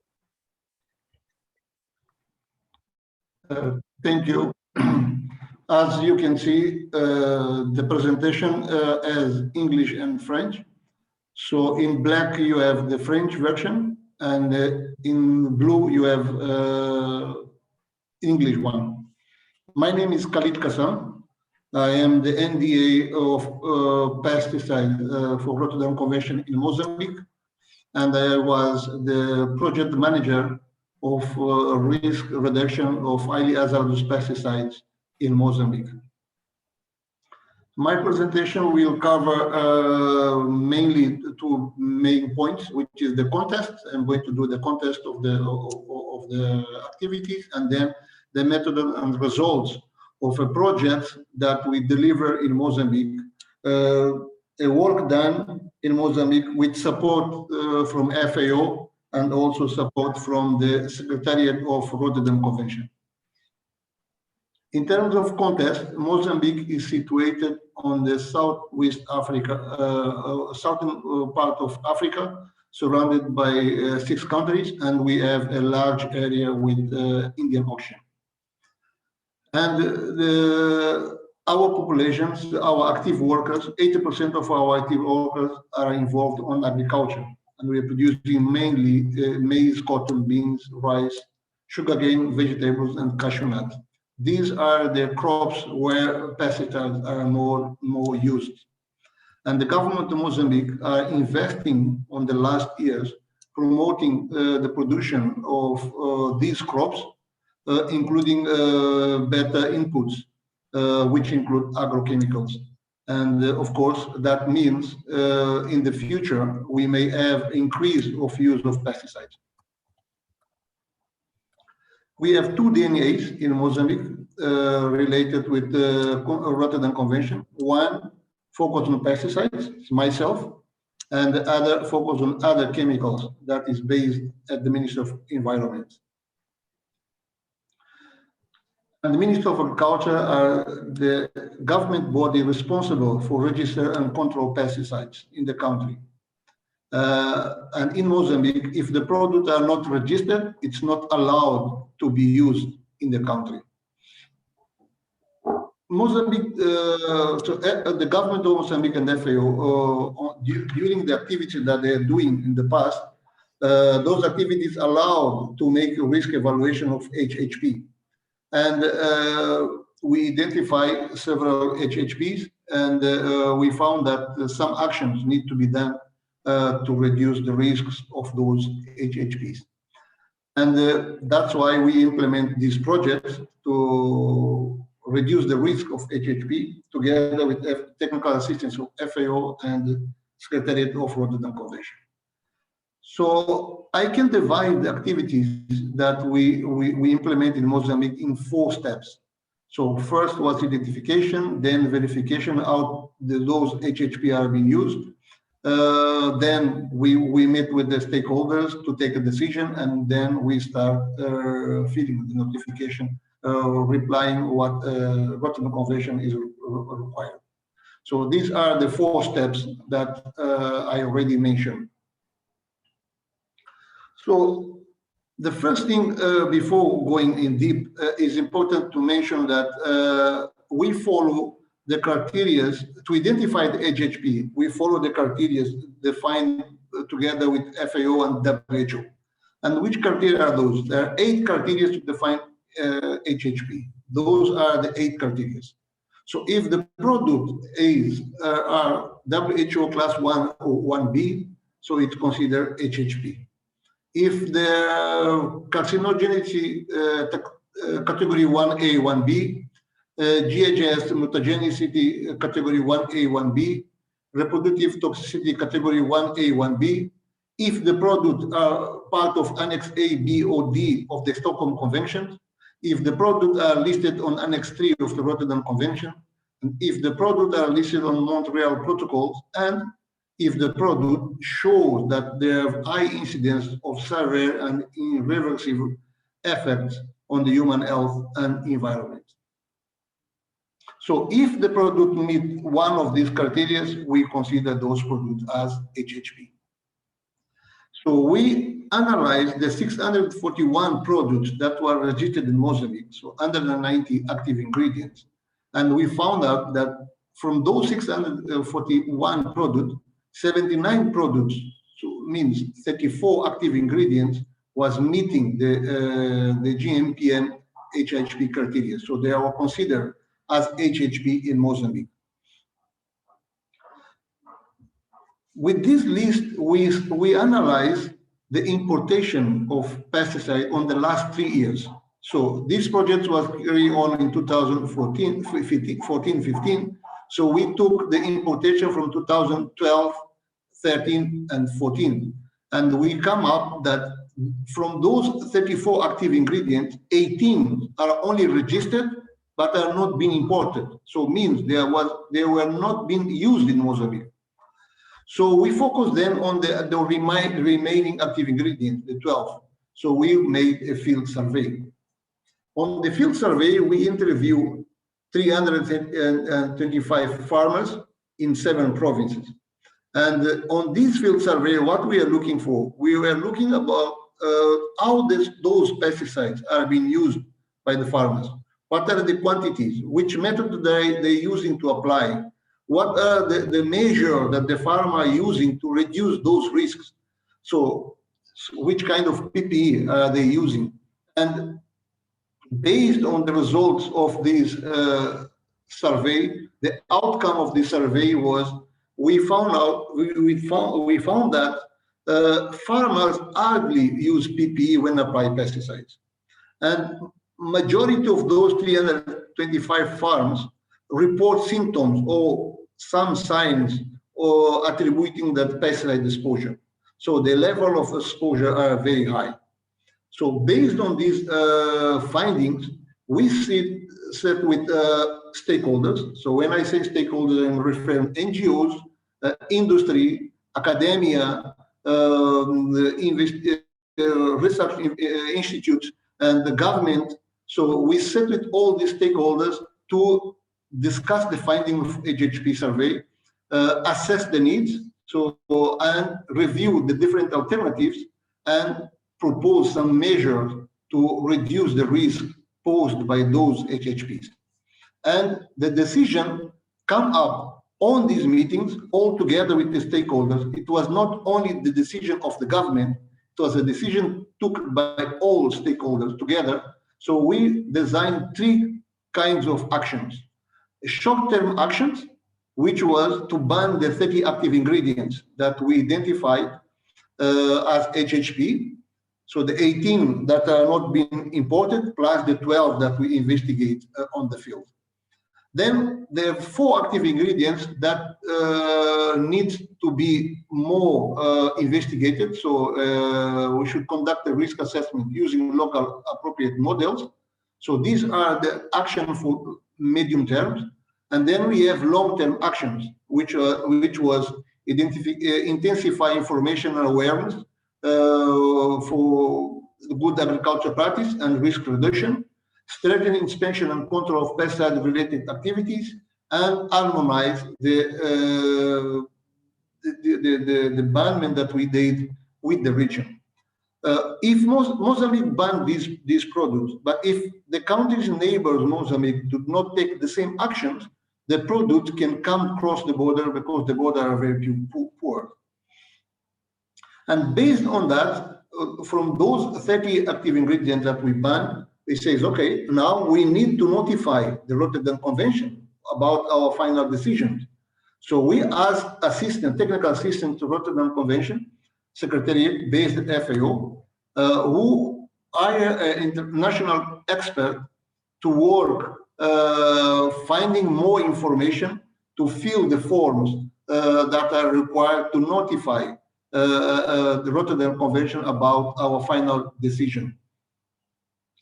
Thank you. As you can see, the presentation has English and French. So in black, you have the French version, and in blue, you have English one. My name is Khalid Kassam. I am the NDA of pesticide for Rotterdam Convention in Mozambique, and I was the project manager of risk reduction of highly hazardous pesticides in Mozambique. My presentation will cover mainly two main points, which is the context. I'm going to do the context of the activities, and then the method and results of a project that we deliver in Mozambique, a work done in Mozambique with support from FAO and also support from the Secretariat of Rotterdam Convention. In terms of context, Mozambique is situated on the southwest Africa, southern part of Africa, surrounded by 6 countries, and we have a large area with Indian Ocean. And our populations, our active workers, 80% of our active workers are involved on agriculture. And we are producing mainly maize, cotton, beans, rice, sugarcane, vegetables, and cashew nuts. These are the crops where pesticides are more used. And the government of Mozambique are investing on the last years, promoting the production of these crops, including better inputs, which include agrochemicals. And of course, that means in the future, we may have increase of use of pesticides. We have 2 DNAs in Mozambique related with the Rotterdam Convention. One focused on pesticides, it's myself, and the other focused on other chemicals that is based at the Ministry of Environment. And the Ministry of Agriculture are the government body responsible for register and control pesticides in the country. And in Mozambique, if the products are not registered, it's not allowed to be used in the country. Mozambique, the government of Mozambique and FAO, during the activities that they are doing in the past, those activities allowed to make a risk evaluation of HHP. And we identify several HHPs, and we found that some actions need to be done to reduce the risks of those HHPs. And that's why we implement these projects to reduce the risk of HHP together with technical assistance of FAO and Secretariat of Rotterdam Convention. So I can divide the activities that we implement in Mozambique in 4 steps. So first was identification, then verification how those HHP are being used. Then we met with the stakeholders to take a decision, and then we start feeding the notification, replying what Rotterdam Convention is required. So these are the 4 steps that I already mentioned. So the first thing before going in deep is important to mention that we follow the criteria to identify the HHP. We follow the criteria defined together with FAO and WHO. And which criteria are those? There are 8 criteria to define HHP. Those are the 8 criteria. So if the product is WHO class 1 or 1B, so it's considered HHP. If the carcinogenicity category 1A, 1B, GHS mutagenicity category 1A, 1B, reproductive toxicity category 1A, 1B, if the product are part of Annex A, B, or D of the Stockholm Convention, if the product are listed on Annex 3 of the Rotterdam Convention, and if the product are listed on Montreal Protocols, and if the product shows that they have high incidence of severe and irreversible effects on the human health and environment. So if the product meets one of these criteria, we consider those products as HHP. So we analyzed the 641 products that were registered in Mozambique, so 190 active ingredients. And we found out that from those 641 products, 79 products, so means 34 active ingredients, was meeting the GMPM HHP criteria. So they are considered as HHP in Mozambique. With this list, we analyze the importation of pesticide on the last 3 years. So this project was carried on in 2014-15. So we took the importation from 2012, 13, and 14. And we come up that from those 34 active ingredients, 18 are only registered, but are not being imported. So it means they were not being used in Mozambique. So we focused then on the remaining active ingredients, the 12. So we made a field survey. On the field survey, we interviewed 325 farmers in 7 provinces. And on this field survey, what we are looking for, we were looking about how those pesticides are being used by the farmers. What are the quantities? Which method they're using to apply? What are the measure that the farmer are using to reduce those risks? So which kind of PPE are they using? And based on the results of this survey, the outcome of this survey was we found that farmers hardly use PPE when apply pesticides, and majority of those 325 farms report symptoms or some signs or attributing that pesticide exposure. So the level of exposure are very high. So based on these findings, we sit with stakeholders. So when I say stakeholders, I'm referring NGOs, industry, academia, research institutes, and the government. So we sit with all these stakeholders to discuss the finding of HHP survey, assess the needs, and review the different alternatives and propose some measures to reduce the risk posed by those HHPs. And the decision come up on these meetings all together with the stakeholders. It was not only the decision of the government, it was a decision took by all stakeholders together. So we designed three kinds of actions. Short-term actions, which was to ban the 30 active ingredients that we identified as HHP. So the 18 that are not being imported, plus the 12 that we investigate on the field. Then there are 4 active ingredients that need to be more investigated. So we should conduct a risk assessment using local appropriate models. So these are the action for medium terms. And then we have long-term actions, which was intensify information and awareness for good agriculture practice and risk reduction, strengthen inspection and control of pesticide-related activities, and harmonize the banning that we did with the region. If Mozambique banned these products, but if the country's neighbors Mozambique do not take the same actions, the product can come across the border because the border are very poor. And based on that, from those 30 active ingredients that we banned, it says, okay, now we need to notify the Rotterdam Convention about our final decisions. So we asked technical assistant to Rotterdam Convention, Secretariat based at FAO, who hire an international expert to work finding more information to fill the forms that are required to notify the Rotterdam Convention about our final decision.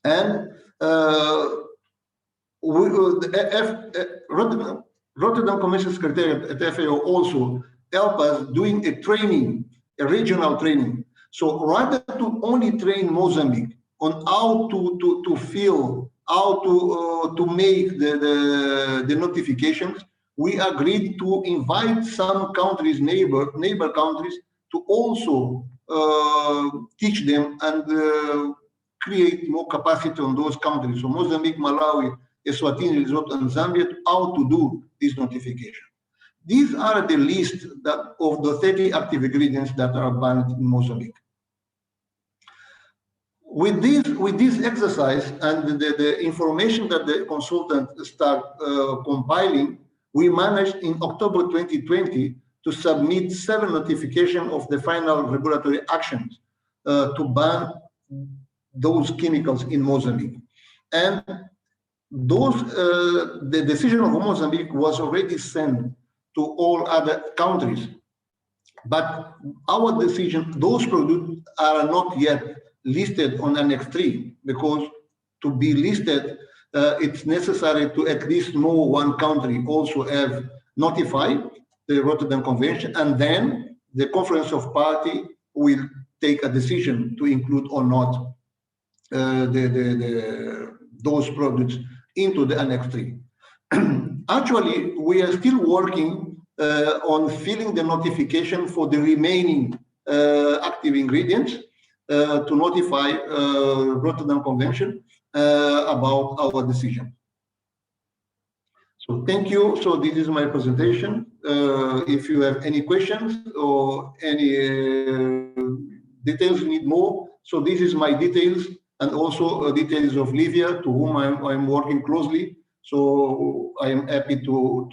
And Rotterdam Convention Secretariat at FAO also help us doing a training, a regional training. So rather to only train Mozambique on how to fill, how to make the notifications, we agreed to invite some countries, neighbor countries, to also teach them and create more capacity on those countries. So Mozambique, Malawi, Eswatini, Lesotho, and Zambia, how to do this notification. These are the list of the 30 active ingredients that are banned in Mozambique. With this exercise and the information that the consultant start compiling, we managed in October 2020 to submit 7 notifications of the final regulatory actions to ban those chemicals in Mozambique. And those the decision of Mozambique was already sent to all other countries. But our decision, those products are not yet listed on Annex 3, because to be listed, it's necessary to at least more one country also have notified the Rotterdam Convention, and then the Conference of Parties will take a decision to include or not those products into the Annex 3. Actually, we are still working on filling the notification for the remaining active ingredients to notify Rotterdam Convention about our decision. So thank you. So this is my presentation. If you have any questions or any details you need more, so this is my details, and also details of Livia, to whom I'm working closely. So I am happy to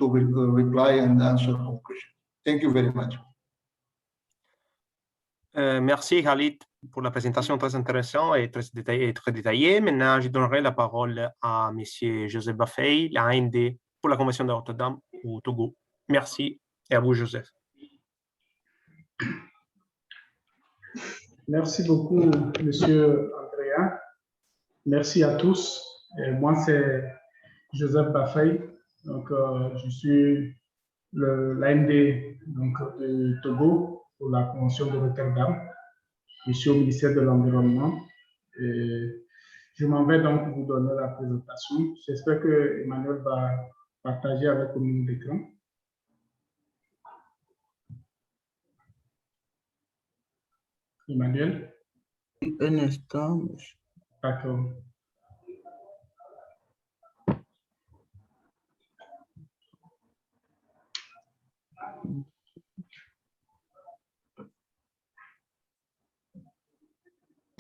reply and answer all questions. Thank you very much. Merci Khalid pour la présentation très intéressante et très détaillée. Maintenant, je donnerai la parole à M. Joseph Bafei, la AND pour la Convention de Rotterdam au Togo. Merci, et à vous, Joseph. Merci beaucoup, M. Andrea. Merci à tous. Et moi, c'est Joseph Bafei. Donc, je suis l'AND de Togo pour la Convention de Rotterdam. Je suis au ministère de l'Environnement. Je m'en vais donc vous donner la présentation. J'espère que Emmanuel va partager avec nous l'écran. Emmanuel? Un instant. D'accord.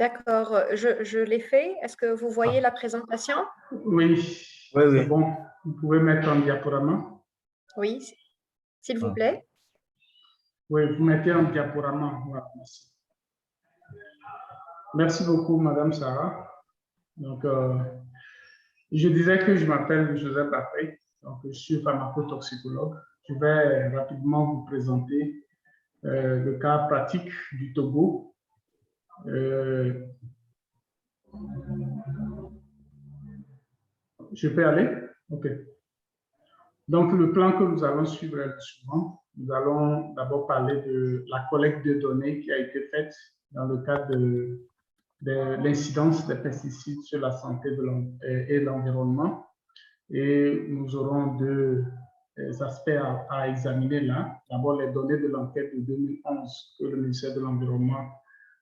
D'accord, je l'ai fait. Est-ce que vous voyez la présentation? Oui, Oui, oui. c'est bon. Vous pouvez mettre en diaporama. Oui, s'il vous Ah. plaît. Oui, vous mettez en diaporama. Voilà, merci. Merci beaucoup, Madame Sarah. Donc, je disais que je m'appelle Joseph Bafay, donc je suis pharmacotoxicologue. Je vais rapidement vous présenter le cas pratique du Togo. Je peux aller? OK. Donc, le plan que nous allons suivre est le suivant. Nous allons d'abord parler de la collecte de données qui a été faite dans le cadre de l'incidence des pesticides sur la santé et l'environnement. Et nous aurons deux aspects à examiner là. D'abord, les données de l'enquête de 2011 que le ministère de l'Environnement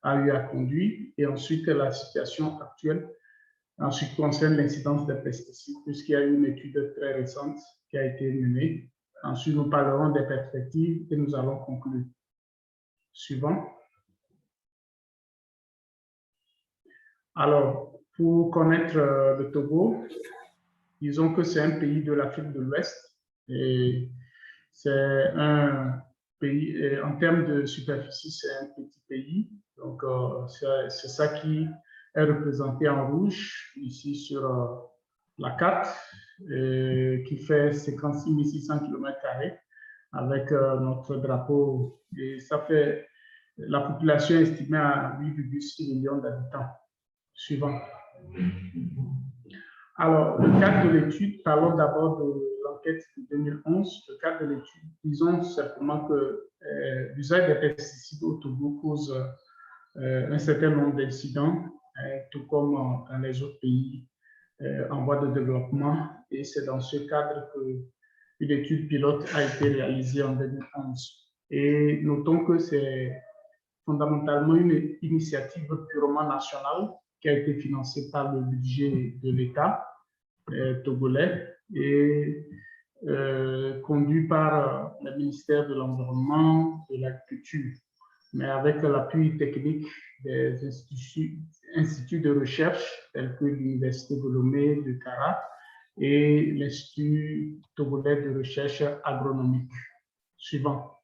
a eu à conduire, et ensuite la situation actuelle en ce qui concerne l'incidence des pesticides, puisqu'il y a eu une étude très récente qui a été menée. Ensuite, nous parlerons des perspectives et nous allons conclure. Suivant. Alors, pour connaître le Togo, disons que c'est un pays de l'Afrique de l'Ouest et c'est un pays, en termes de superficie, c'est un petit pays. Donc, c'est ça qui est représenté en rouge ici sur la carte, qui fait 56 600 km² avec notre drapeau. Et ça fait la population estimée à 8,6 millions d'habitants. Suivant. Alors, le cadre de l'étude, parlons d'abord de l'enquête de 2011. Le cadre de l'étude, disons simplement que l'usage des pesticides au Togo cause un certain nombre d'incidents, tout comme dans les autres pays en voie de développement. Et c'est dans ce cadre qu'une étude pilote a été réalisée en 2011. Et notons que c'est fondamentalement une initiative purement nationale qui a été financée par le budget de l'État togolais et conduit par le ministère de l'Environnement, de l'Agriculture, mais avec l'appui technique des instituts de recherche tels que l'Université de Lomé de Kara et l'Institut togolais de recherche agronomique. Suivant.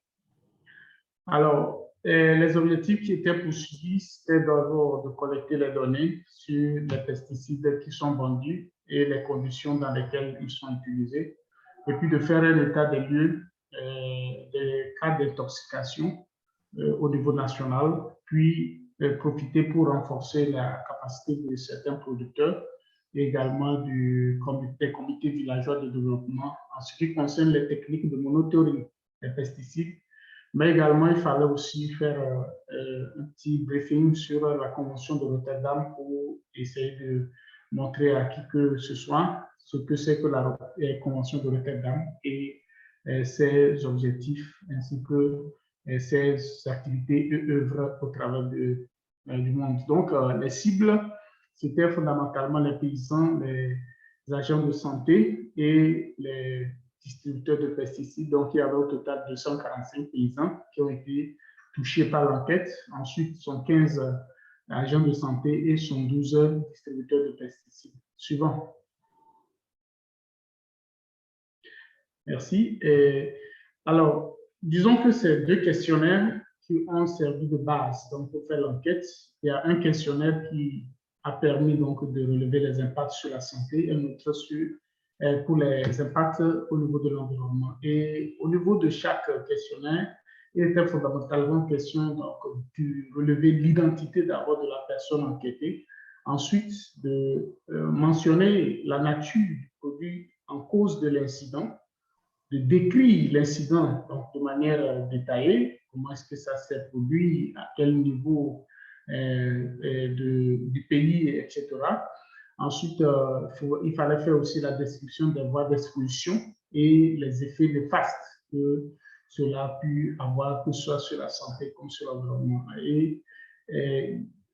Alors, les objectifs qui étaient poursuivis, c'était d'abord de collecter les données sur les pesticides qui sont vendus et les conditions dans lesquelles ils sont utilisés, et puis de faire un état des lieux des cas d'intoxication au niveau national, puis profiter pour renforcer la capacité de certains producteurs et également des comités villageois de développement en ce qui concerne les techniques de monitoring des pesticides. Mais également, il fallait aussi faire un petit briefing sur la Convention de Rotterdam pour essayer de montrer à qui que ce soit ce que c'est que la Convention de Rotterdam et ses objectifs ainsi que ses activités et œuvres au travers du monde. Donc, les cibles, c'était fondamentalement les paysans, les agents de santé et les distributeurs de pesticides. Donc, il y avait au total 245 paysans qui ont été touchés par l'enquête. Ensuite, sont 15 agents de santé et sont 12 distributeurs de pesticides. Suivant. Merci. Alors, disons que c'est deux questionnaires qui ont servi de base donc, pour faire l'enquête. Il y a un questionnaire qui a permis donc, de relever les impacts sur la santé et un autre pour les impacts au niveau de l'environnement. Et au niveau de chaque questionnaire, il était fondamentalement question donc, de relever l'identité d'abord de la personne enquêtée, ensuite de mentionner la nature du produit en cause de l'incident, de décrire l'incident de manière détaillée, comment est-ce que ça s'est produit, à quel niveau du pays, etc. Ensuite, il fallait faire aussi la description des voies d'exposition et les effets néfastes que cela a pu avoir, que ce soit sur la santé comme sur l'environnement. Et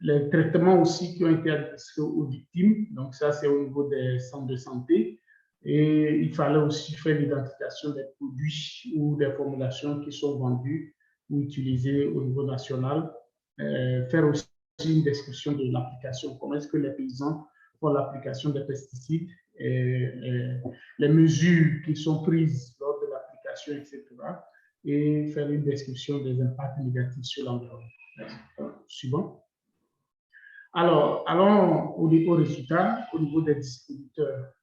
les traitements aussi qui ont été adressés aux victimes, donc ça c'est au niveau des centres de santé. Et il fallait aussi faire l'identification des produits ou des formulations qui sont vendues ou utilisées au niveau national. Faire aussi aussi une description de l'application, comment est-ce que les paysans font l'application des pesticides, et les mesures qui sont prises lors de l'application, etc. Et faire une description des impacts négatifs sur l'environnement. Suivant. Alors, allons au résultat, au niveau des distributeurs.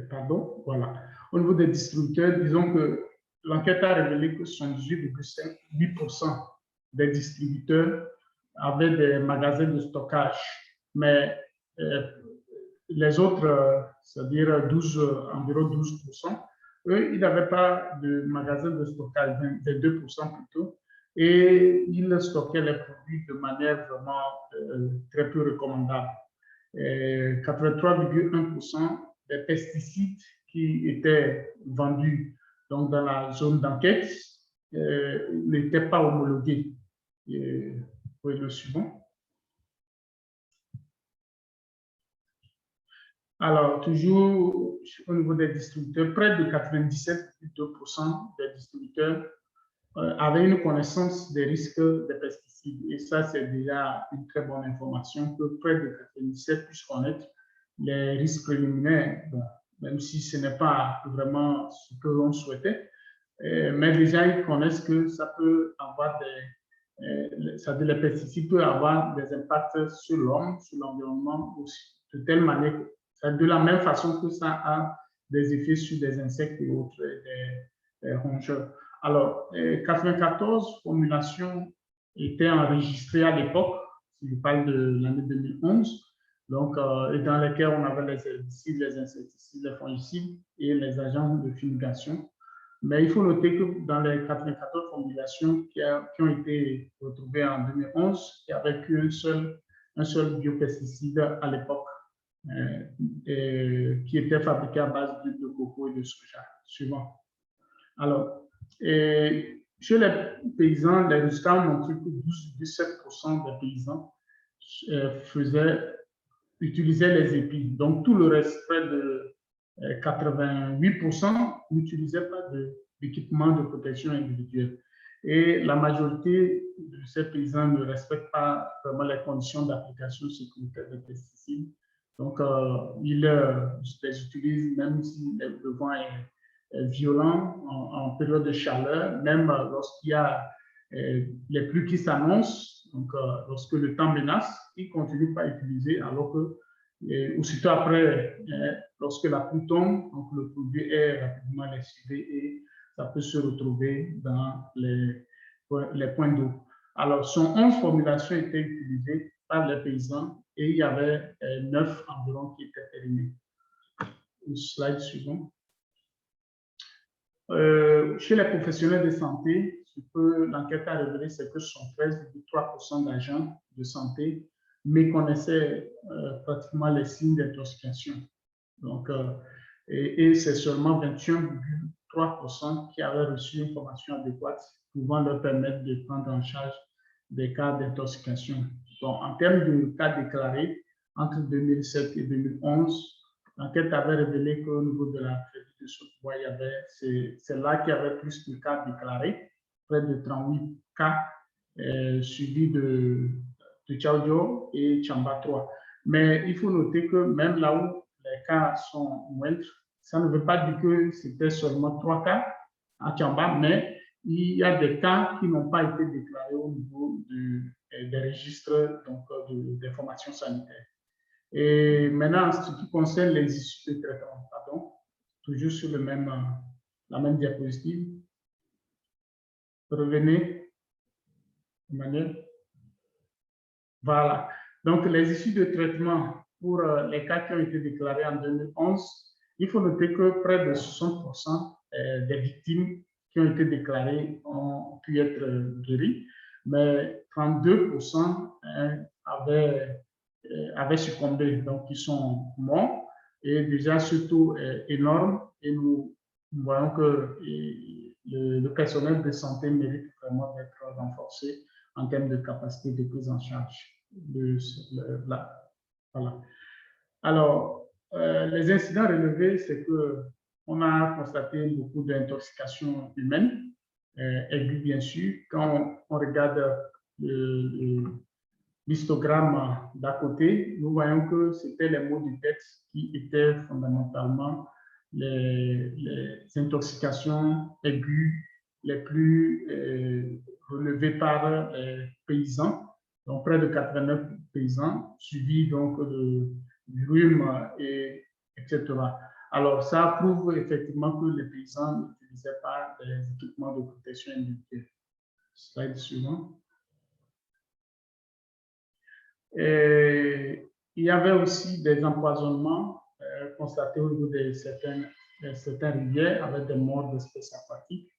Pardon, voilà. Au niveau des distributeurs, disons que l'enquête a révélé que 78,8% des distributeurs avaient des magasins de stockage, mais les autres, c'est-à-dire environ 12%, eux, ils n'avaient pas de magasins de stockage, 22% plutôt, et ils stockaient les produits de manière vraiment très peu recommandable. 83,1% des pesticides qui étaient vendus donc, dans la zone d'enquête n'étaient pas homologués. Oui, le suivant. Alors, toujours au niveau des distributeurs, près de 97,2% des distributeurs avaient une connaissance des risques des pesticides. Et ça, c'est déjà une très bonne information que près de 97% puissent connaître les risques préliminaires, bon, même si ce n'est pas vraiment ce que l'on souhaitait. Mais déjà, ils connaissent que ça peut avoir les pesticides peuvent avoir des impacts sur l'homme, sur l'environnement aussi, de telle manière que de la même façon que ça a des effets sur des insectes et autres, des rongeurs. Alors, 94 formulations étaient enregistrées à l'époque, si je parle de l'année 2011, donc, et dans lesquelles on avait les herbicides, les insecticides, les fongicides et les agents de fumigation. Mais il faut noter que dans les 94 formulations qui ont été retrouvées en 2011, il n'y avait qu'un seul biopesticide à l'époque. Qui était fabriqué à base d'huile de coco et de soja. Suivant. Alors, chez les paysans, les résultats ont montré que 12,7% des paysans utilisaient les épis. Donc, tout le reste, près de 88%, n'utilisaient pas d'équipement de protection individuelle. Et la majorité de ces paysans ne respectent pas vraiment les conditions d'application sécuritaire des pesticides. Donc, ils les utilisent même si le vent est violent en période de chaleur, même lorsqu'il y a les pluies qui s'annoncent, donc lorsque le temps menace, ils ne continuent pas à utiliser, alors que aussitôt après, lorsque la pluie tombe, donc le produit est rapidement lessivé et ça peut se retrouver dans les points d'eau. Alors, 11 formulations étaient utilisées par les paysans et il y avait 9 environ qui étaient périmés. Slide suivant. Chez les professionnels de santé, ce que l'enquête a révélé, c'est que 13,3% d'agents de santé méconnaissaient pratiquement les signes d'intoxication. Donc, et c'est seulement 21,3% qui avaient reçu une formation adéquate pouvant leur permettre de prendre en charge des cas d'intoxication. Donc, en termes de cas déclarés, entre 2007 et 2011, l'enquête avait révélé qu'au niveau de la préfecture de Sotobois, c'est là qu'il y avait plus de cas déclarés, près de 38 cas suivis de Tchaoudjo et Tchamba 3. Mais il faut noter que même là où les cas sont moindres, ça ne veut pas dire que c'était seulement 3 cas à Tchamba, mais il y a des cas qui n'ont pas été déclarés au niveau des registres donc, des formations sanitaires. Et maintenant, en ce qui concerne les issues de traitement, pardon, toujours sur la même diapositive. Revenez. Voilà. Donc, les issues de traitement pour les cas qui ont été déclarés en 2011, il faut noter que près de 60% des victimes qui ont été déclarées ont pu être guéries, mais 32% avaient succombé, donc ils sont morts. Et déjà, ce taux est énorme et nous voyons que le personnel de santé mérite vraiment d'être renforcé en termes de capacité de prise en charge. Voilà. Alors, les incidents relevés, c'est qu'on a constaté beaucoup d'intoxication humaine, aiguë bien sûr. Quand on regarde l'histogramme d'à côté, nous voyons que c'était les mots du texte qui étaient fondamentalement les intoxications aiguës les plus relevées par les paysans, donc près de 89 paysans, suivis donc du rhume, etc. Alors, ça prouve effectivement que les paysans n'utilisaient pas des équipements de protection individuelle. Slide suivant. Et il y avait aussi des empoisonnements constatés au niveau de certaines rivières avec des morts d'espèces aquatiques,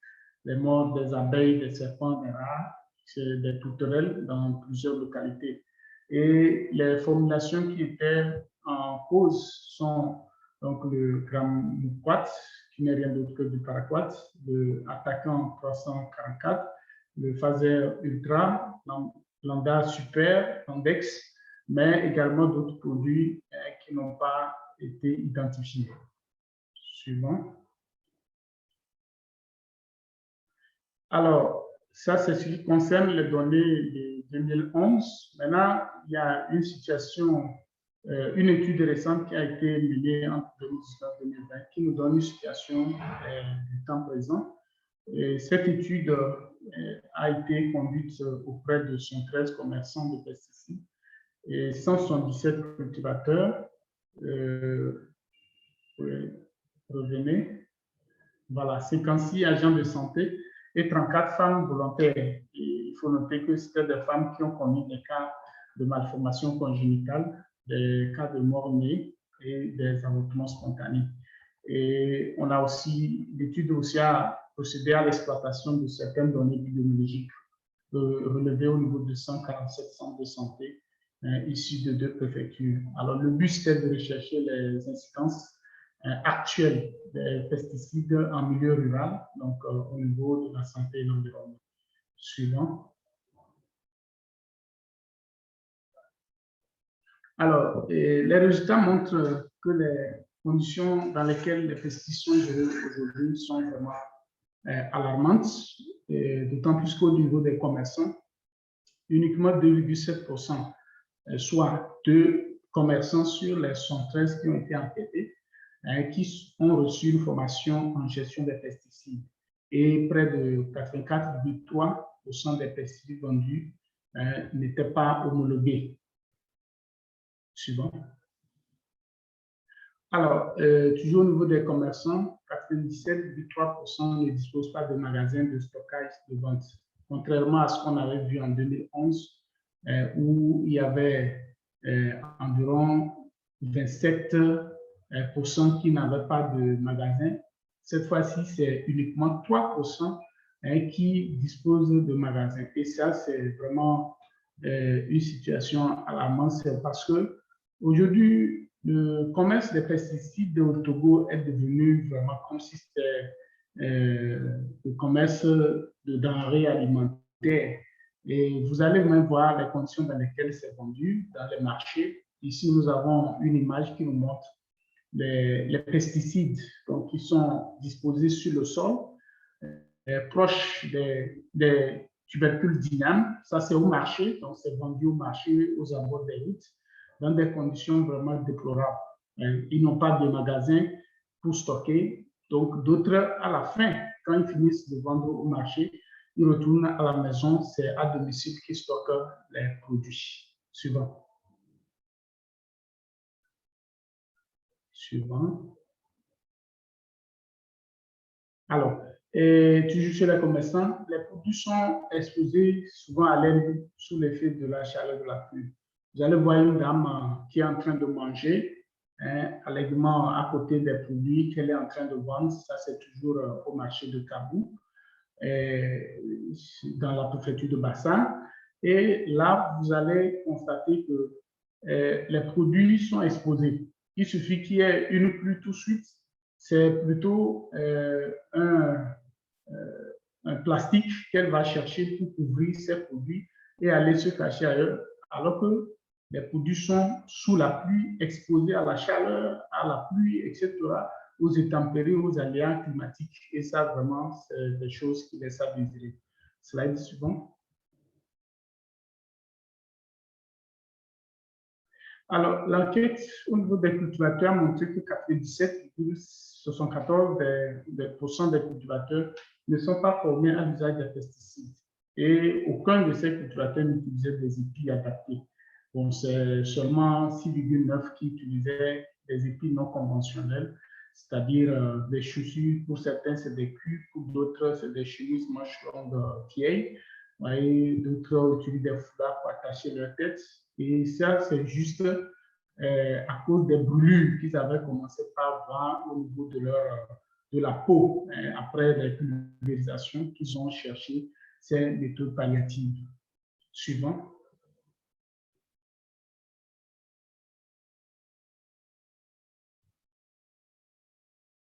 les morts des abeilles, des serpents, des rats, des tourterelles dans plusieurs localités. Et les formulations qui étaient en cause sont donc le gramme-quat, qui n'est rien d'autre que du paraquat, le attaquant 344, le phaser ultra, Lambda super, Landex, mais également d'autres produits qui n'ont pas été identifiés. Suivant. Alors, ça, c'est ce qui concerne les données de 2011. Maintenant, il y a une situation, une étude récente qui a été menée entre 2019 et 2020 qui nous donne une situation du temps présent. Et cette étude a été conduite auprès de 113 commerçants de pesticides et 177 cultivateurs. Revenez. Voilà, 56 agents de santé et 34 femmes volontaires. Et il faut noter que c'était des femmes qui ont connu des cas de malformation congénitale, des cas de mort-née et des avortements spontanés. Et on a aussi, l'étude aussi a procédé à l'exploitation de certaines données épidémiologiques relevées au niveau de 147 centres de santé issus de 2 préfectures. Alors, le but, c'était de rechercher les incidences actuelles des pesticides en milieu rural, donc au niveau de la santé et de l'environnement. Suivant. Alors, les résultats montrent que les conditions dans lesquelles les pesticides sont gérés aujourd'hui sont vraiment alarmantes, d'autant plus qu'au niveau des commerçants, uniquement 2,7%, soit 2 commerçants sur les 113 qui ont été enquêtés, qui ont reçu une formation en gestion des pesticides. Et près de 84,3% des pesticides vendus n'étaient pas homologués. Suivant. Alors, toujours au niveau des commerçants, 97,3% ne disposent pas de magasins de stockage de vente, contrairement à ce qu'on avait vu en 2011, où il y avait environ 27% qui n'avaient pas de magasin. Cette fois-ci, c'est uniquement 3% qui disposent de magasins. Et ça, c'est vraiment une situation alarmante, parce que aujourd'hui, le commerce des pesticides au Togo est devenu vraiment comme si c'était le commerce de denrées alimentaires. Et vous allez même voir les conditions dans lesquelles c'est vendu dans les marchés. Ici, nous avons une image qui nous montre les pesticides donc, qui sont disposés sur le sol, proches des tubercules dinames. Ça, c'est au marché, donc c'est vendu au marché, aux abords des routes, dans des conditions vraiment déplorables. Ils n'ont pas de magasin pour stocker. Donc, d'autres, à la fin, quand ils finissent de vendre au marché, ils retournent à la maison. C'est à domicile qu'ils stockent les produits. Suivant. Suivant. Alors, toujours chez les commerçants, les produits sont exposés souvent à l'air sous l'effet de la chaleur de la pluie. Vous allez voir une dame qui est en train de manger, allègrement à côté des produits qu'elle est en train de vendre. Ça, c'est toujours au marché de Kabou, dans la préfecture de Bassa. Et là, vous allez constater que les produits sont exposés. Il suffit qu'il y ait une pluie tout de suite. C'est plutôt un plastique qu'elle va chercher pour couvrir ses produits et aller se cacher ailleurs, alors que les produits sont sous la pluie, exposés à la chaleur, à la pluie, etc., aux intempéries, aux aléas climatiques. Et ça, vraiment, c'est des choses qui laissent à désirer. Slide suivant. Alors, l'enquête au niveau des cultivateurs a montré que 97,74% des cultivateurs ne sont pas formés à l'usage des pesticides. Et aucun de ces cultivateurs n'utilisait des épis adaptés. Bon, c'est seulement 6,9% qui utilisaient des épis non conventionnels, c'est-à-dire des chaussures. Pour certains, c'est des culs, pour d'autres, c'est des chemises manches longues vieilles. D'autres utilisent des foulards pour attacher leur tête. Et ça, c'est juste à cause des brûlures qu'ils avaient commencé par avoir au niveau de la peau après les pulvérisations qu'ils ont cherché ces méthodes palliatives. Suivant.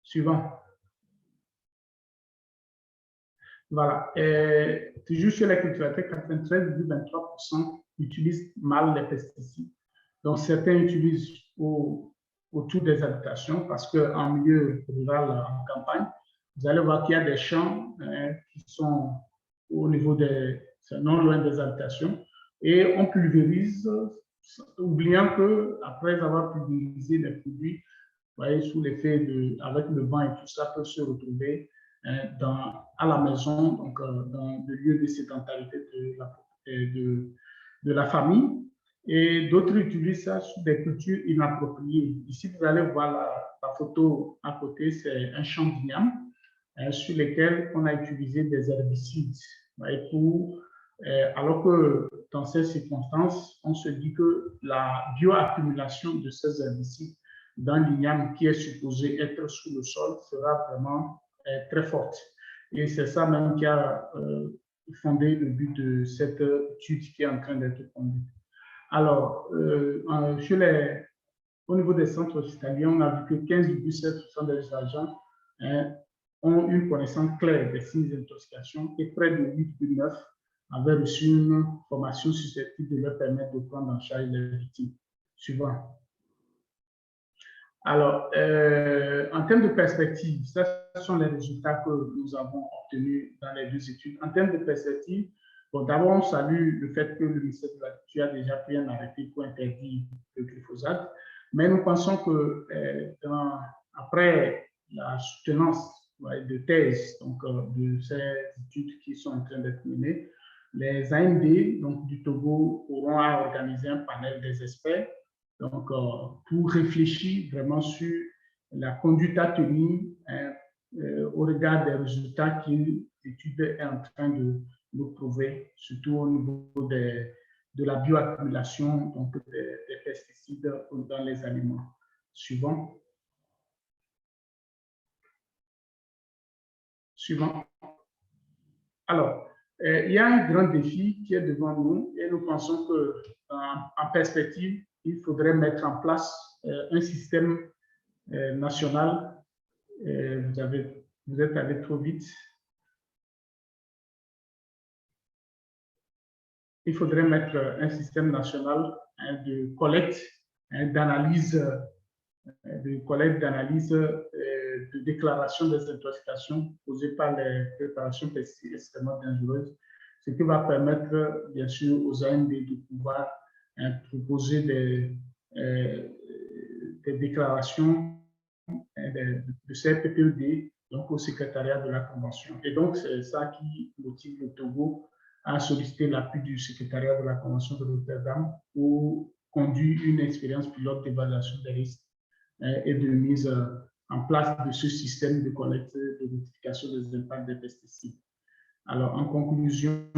Suivant. Voilà. Toujours sur les cultivateurs, 93,23% utilisent mal les pesticides. Donc, certains utilisent autour des habitations parce qu'en milieu rural, en campagne, vous allez voir qu'il y a des champs qui sont au niveau non loin des habitations et on pulvérise, oubliant qu'après avoir pulvérisé les produits, vous voyez, sous l'effet avec le vent et tout ça, peut se retrouver à la maison, donc dans le lieu de sédentarité de la famille. Et d'autres utilisent ça sur des cultures inappropriées. Ici, vous allez voir la photo à côté, c'est un champ d'igname sur lequel on a utilisé des herbicides. Alors que dans ces circonstances, on se dit que la bioaccumulation de ces herbicides dans l'igname qui est supposé être sous le sol sera vraiment très forte. Et c'est ça même qui a fondé le but de cette étude qui est en train d'être conduite. Alors, au niveau des centres hospitaliers, on a vu que 15,7% des agents ont une connaissance claire des signes d'intoxication et près de 8,9% avaient reçu une formation susceptible de leur permettre de prendre en charge les victimes. Suivant. Alors, en termes de perspective, ce sont les résultats que nous avons obtenus dans les deux études. En termes de perspective, bon, d'abord, on salue le fait que le ministère de l'Agriculture a déjà pris un arrêté pour interdire le glyphosate, mais nous pensons que après la soutenance de thèse donc, de ces études qui sont en train d'être menées, les AMD donc, du Togo auront à organiser un panel des experts donc, pour réfléchir vraiment sur la conduite à tenir au regard des résultats que l'étude est en train de nous prouver, surtout au niveau de la bioaccumulation donc des pesticides dans les aliments. Suivant. Suivant. Alors, il y a un grand défi qui est devant nous et nous pensons qu'en perspective, il faudrait mettre en place un système national. Vous êtes allé trop vite. Il faudrait mettre un système national de collecte, d'analyse, de déclaration des intoxications causées par les préparations pesticides extrêmement dangereuses, ce qui va permettre, bien sûr, aux AMD de pouvoir proposer des déclarations de ces PPED donc au secrétariat de la Convention. Et donc, c'est ça qui motive le Togo à solliciter l'appui du secrétariat de la Convention de Rotterdam pour conduire une expérience pilote d'évaluation des risques et de mise en place de ce système de collecte de notification des impacts des pesticides. Alors, en conclusion,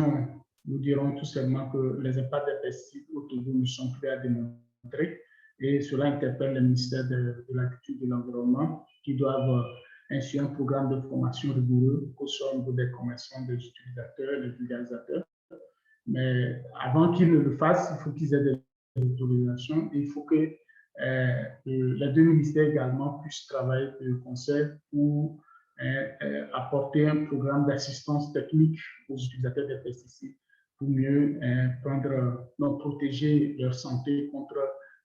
nous dirons tout simplement que les impacts des pesticides au Togo ne sont plus à démontrer et cela interpelle le ministère de l'Agriculture et de l'Environnement qui doivent ainsi un programme de formation rigoureux, que ce soit au niveau des commerçants, des utilisateurs, des vulgarisateurs. Mais avant qu'ils ne le fassent, il faut qu'ils aient des autorisations et il faut que les deux ministères également puissent travailler de concert pour apporter un programme d'assistance technique aux utilisateurs des pesticides pour mieux protéger leur santé contre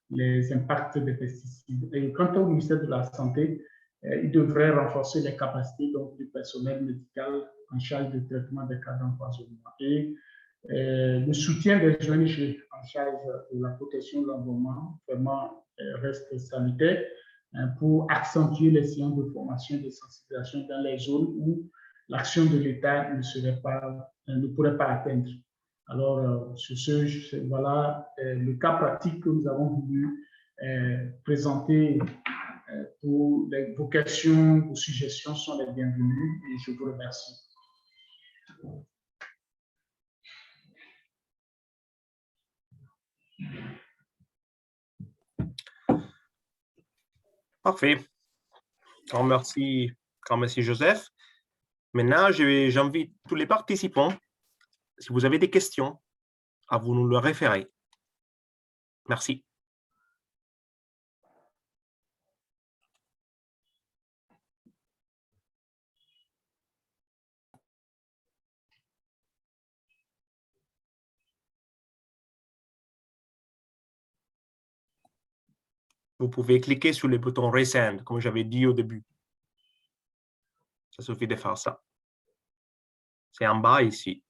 les impacts des pesticides. Et quant au ministère de la Santé, il devrait renforcer les capacités donc, du personnel médical en charge du traitement des cas d'empoisonnement et Le soutien des ONG en charge de la protection de l'environnement vraiment reste salutaire pour accentuer les séances de formation et de sensibilisation dans les zones où l'action de l'État ne pourrait pas atteindre. Alors, sur ce, voilà le cas pratique que nous avons voulu présenter pour vos questions, vos suggestions sont les bienvenues et je vous remercie. Parfait. Grand merci Joseph. Maintenant, j'invite tous les participants, si vous avez des questions, à vous nous le référer. Merci. Vous pouvez cliquer sur le bouton Resend, comme j'avais dit au début. Ça suffit de faire ça. C'est en bas ici.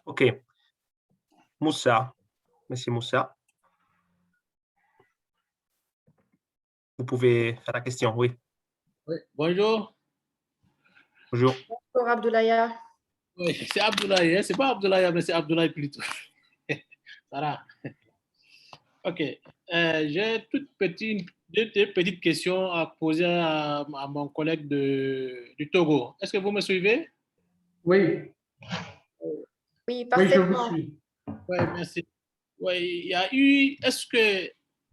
OK. Moussa, Monsieur Moussa. Vous pouvez faire la question, oui. Oui, bonjour. Bonjour. Bonjour Abdoulaya. Oui, c'est Abdoulaye, hein? C'est pas Abdoulaye, mais c'est Abdoulaye plutôt. Voilà. OK. J'ai deux petites questions à poser à mon collègue du Togo. Est-ce que vous me suivez? Oui. Oui, Oui, je parfaitement. vous suis. Oui, merci. Oui, est-ce que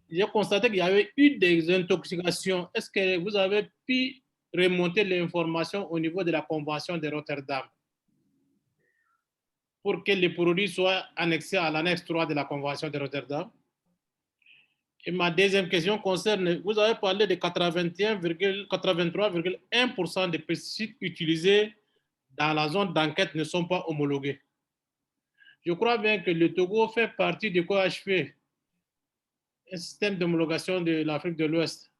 j'ai constaté qu'il y avait eu des intoxications? Est-ce que vous avez pu remonter l'information au niveau de la Convention de Rotterdam pour que les produits soient annexés à l'annexe 3 de la Convention de Rotterdam? Et ma deuxième question concerne, vous avez parlé de 83,1% des pesticides utilisés dans la zone d'enquête ne sont pas homologués. Je crois bien que le Togo fait partie du COHP, un système d'homologation de l'Afrique de l'Ouest.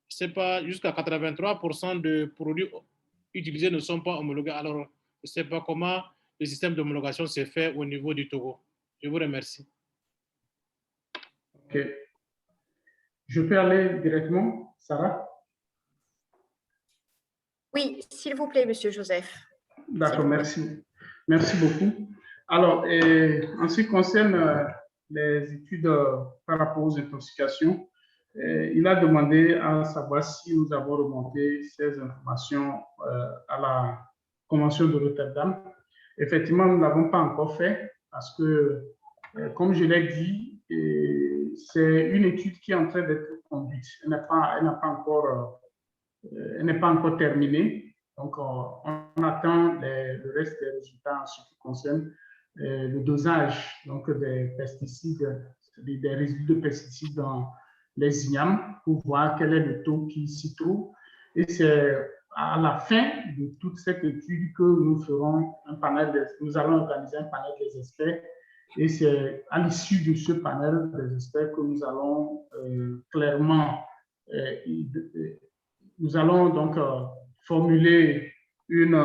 C'est pas jusqu'à 83% de produits utilisés ne sont pas homologués. Alors, je ne sais pas comment le système d'homologation s'est fait au niveau du Togo. Je vous remercie. OK. Je peux aller directement, Sarah? Oui, s'il vous plaît, Monsieur Joseph. D'accord, merci. Merci beaucoup. Alors, en ce qui concerne les études par rapport aux intoxications, il a demandé à savoir si nous avons remonté ces informations à la Convention de Rotterdam. Effectivement, nous ne l'avons pas encore fait parce que, comme je l'ai dit, c'est une étude qui est en train d'être conduite. Elle n'est pas encore terminée. Donc, on attend le reste des résultats en ce qui concerne le dosage donc, des pesticides, des résidus de pesticides dans les ignames pour voir quel est le taux qui s'y trouve. Et c'est à la fin de toute cette étude que nous ferons nous allons organiser un panel des experts. Et c'est à l'issue de ce panel des experts que nous allons clairement nous allons donc formuler une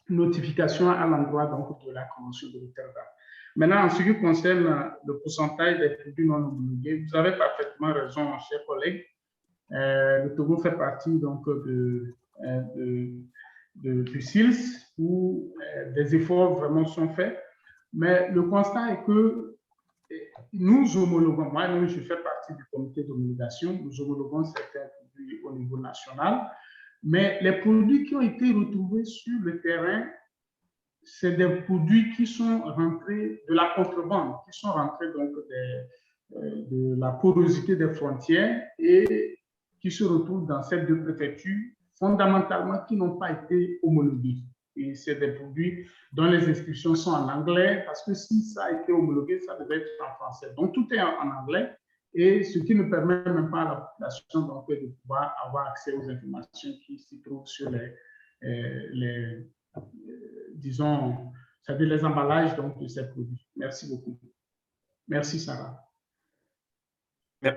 notification à l'endroit de la Convention de Rotterdam. Maintenant, en ce qui concerne le pourcentage des produits non homologués, vous avez parfaitement raison, chers collègues. Le Togo fait partie donc du SILS où des efforts vraiment sont faits. Mais le constat est que nous homologuons, moi-même je fais partie du comité d'homologation, nous homologuons certains produits au niveau national, mais les produits qui ont été retrouvés sur le terrain, c'est des produits qui sont rentrés de la contrebande, qui sont rentrés donc de la porosité des frontières et qui se retrouvent dans ces deux préfectures, fondamentalement qui n'ont pas été homologués. Et c'est des produits dont les inscriptions sont en anglais, parce que si ça a été homologué, ça devait être en français. Donc, tout est en anglais, et ce qui ne permet même pas à la population donc, de pouvoir avoir accès aux informations qui s'y trouvent sur disons, c'est-à-dire les emballages donc, de ces produits. Merci beaucoup. Merci, Sarah.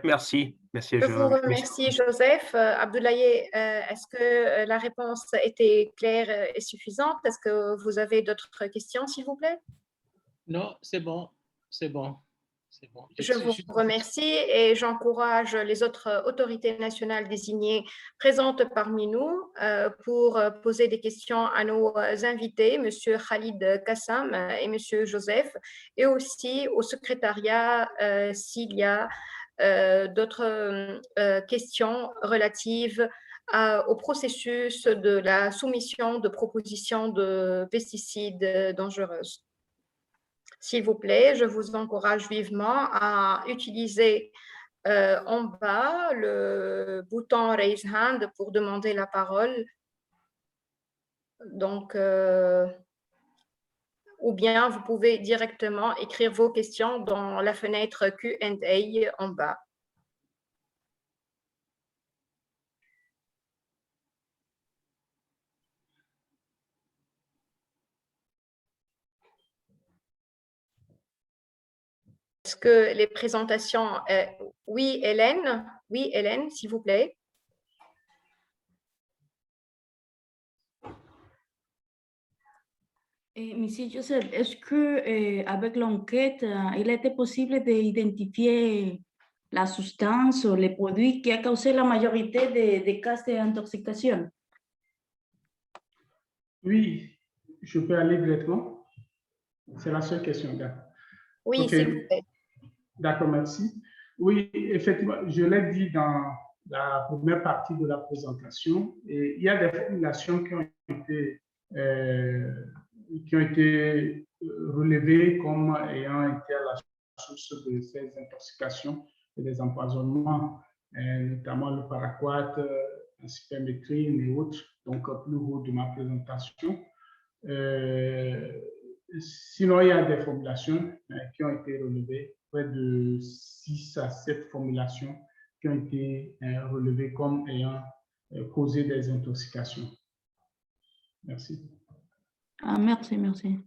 Merci. Merci. Je vous remercie, Joseph. Abdoulaye, est-ce que la réponse était claire et suffisante? Est-ce que vous avez d'autres questions, s'il vous plaît? Non, c'est bon. C'est bon. C'est bon. Je vous remercie et j'encourage les autres autorités nationales désignées présentes parmi nous pour poser des questions à nos invités, M. Khalid Kassam et M. Joseph, et aussi au secrétariat s'il y a d'autres questions relatives au processus de la soumission de propositions de pesticides dangereuses. S'il vous plaît, je vous encourage vivement à utiliser en bas le bouton Raise Hand pour demander la parole. Donc, ou bien vous pouvez directement écrire vos questions dans la fenêtre Q&A en bas. Est-ce que les présentations... oui, Hélène, s'il vous plaît. Monsieur Joseph, est-ce que avec l'enquête, il a été possible d'identifier la substance ou les produits qui a causé la majorité des cas d'intoxication? Oui, je peux aller directement. C'est la seule question. Oui, okay. s'il vous plaît. D'accord, merci. Oui, effectivement, je l'ai dit dans la première partie de la présentation, et il y a des formulations qui ont été relevées comme ayant été à la source de ces intoxications et des empoisonnements, notamment le paraquat, la cyperméthrine et autres, donc plus haut de ma présentation. Sinon, il y a des formulations qui ont été relevées, près de 6 à 7 formulations qui ont été relevées comme ayant causé des intoxications. Merci. Ah, merci, merci.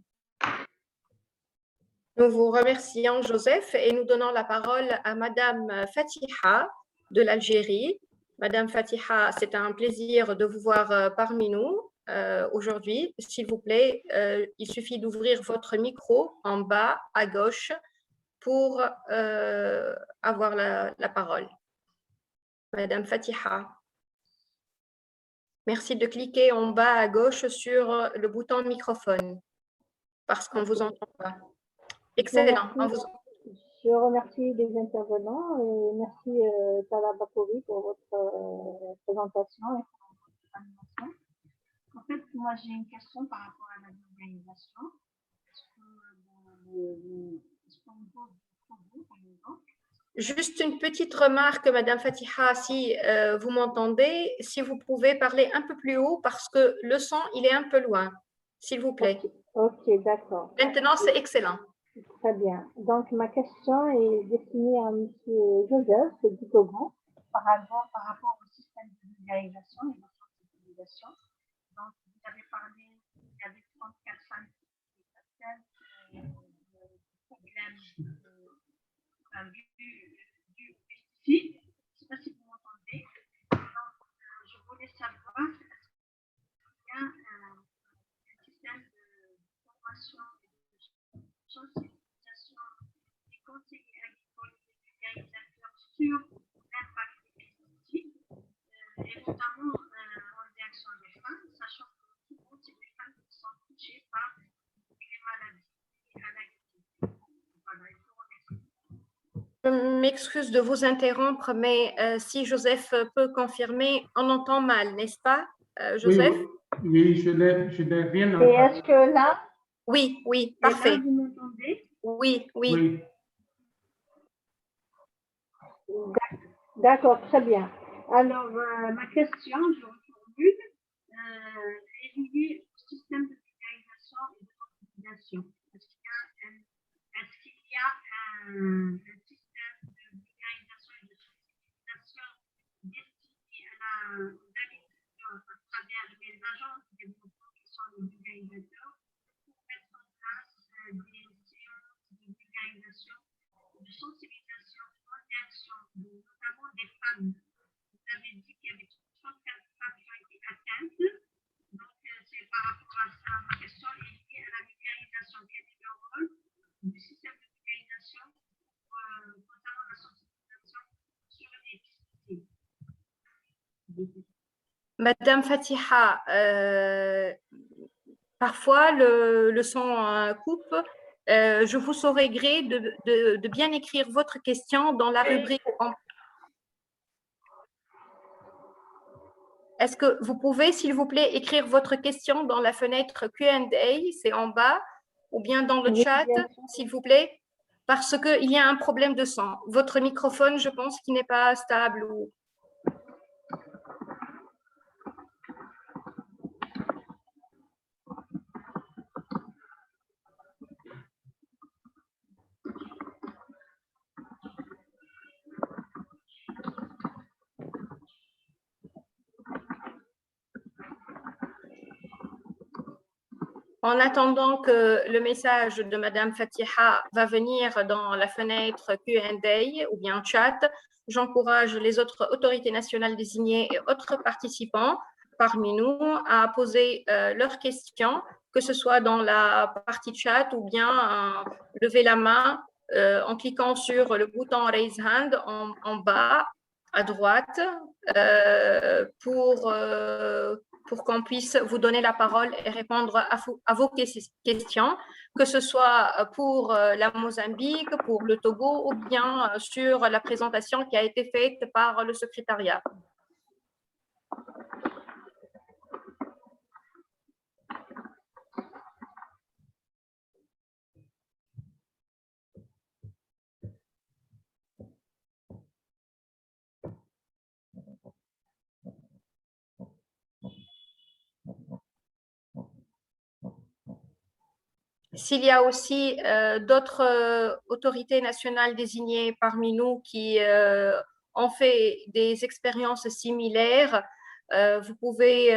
Nous vous remercions, Joseph, et nous donnons la parole à Madame Fatiha de l'Algérie. Madame Fatiha, c'est un plaisir de vous voir parmi nous aujourd'hui. S'il vous plaît, il suffit d'ouvrir votre micro en bas à gauche pour avoir la parole. Madame Fatiha. Merci de cliquer en bas à gauche sur le bouton microphone parce qu'on ne vous entend pas. Excellent. Je remercie les intervenants et merci Tala Bakovi pour votre présentation et votre animation. En fait, moi j'ai une question par rapport à la vulgarisation. Est-ce qu'on peut par exemple? Juste une petite remarque, Madame Fatiha, si vous m'entendez, si vous pouvez parler un peu plus haut parce que le son, il est un peu loin, s'il vous plaît. Ok, d'accord. Maintenant, c'est excellent. Très bien. Donc, ma question est destinée à M. Joseph du Togo par rapport au système de vulgarisation et de sensibilisation. Donc, vous avez parlé, il y avait 34 femmes qui étaient problèmes du pesticide. Je ne sais pas si vous m'entendez. Donc, je voulais savoir s'il y a un système de formation et de sensibilisation des conseillers agricoles et des vulgarisateurs sur l'impact des pesticides, et notamment en direction des femmes, sachant que souvent, c'est des femmes qui sont touchées par les maladies liées à l'agriculture. Voilà, je vous remercie. Je m'excuse de vous interrompre, mais si Joseph peut confirmer, on entend mal, n'est-ce pas, Joseph? Oui, je n'ai rien entendu. Et est-ce que là? Oui, parfait. Et là, vous m'entendez? Oui. D'accord, très bien. Alors, ma question, je reformule, est liée au système de vulgarisation et de sensibilisation. Est-ce qu'il y a un système de vulgarisation et de sensibilisation destiné aux agriculteurs à travers les agences de développement qui sont les vulgarisateurs pour mettre en place des séances de vulgarisation Madame Fatiha, parfois le son coupe. Je vous saurais gré de bien écrire votre question dans la rubrique. Est-ce que vous pouvez, s'il vous plaît, écrire votre question dans la fenêtre Q&A, c'est en bas, ou bien dans le chat, s'il vous plaît, parce qu'il y a un problème de son. Votre microphone, je pense qu'il n'est pas stable. Ou... En attendant que le message de Madame Fatiha va venir dans la fenêtre Q&A ou bien chat, j'encourage les autres autorités nationales désignées et autres participants parmi nous à poser leurs questions, que ce soit dans la partie chat ou bien lever la main en cliquant sur le bouton Raise Hand en bas à droite pour qu'on puisse vous donner la parole et répondre à vos questions, que ce soit pour la Mozambique, pour le Togo ou bien sur la présentation qui a été faite par le secrétariat. S'il y a aussi d'autres autorités nationales désignées parmi nous qui ont fait des expériences similaires, vous pouvez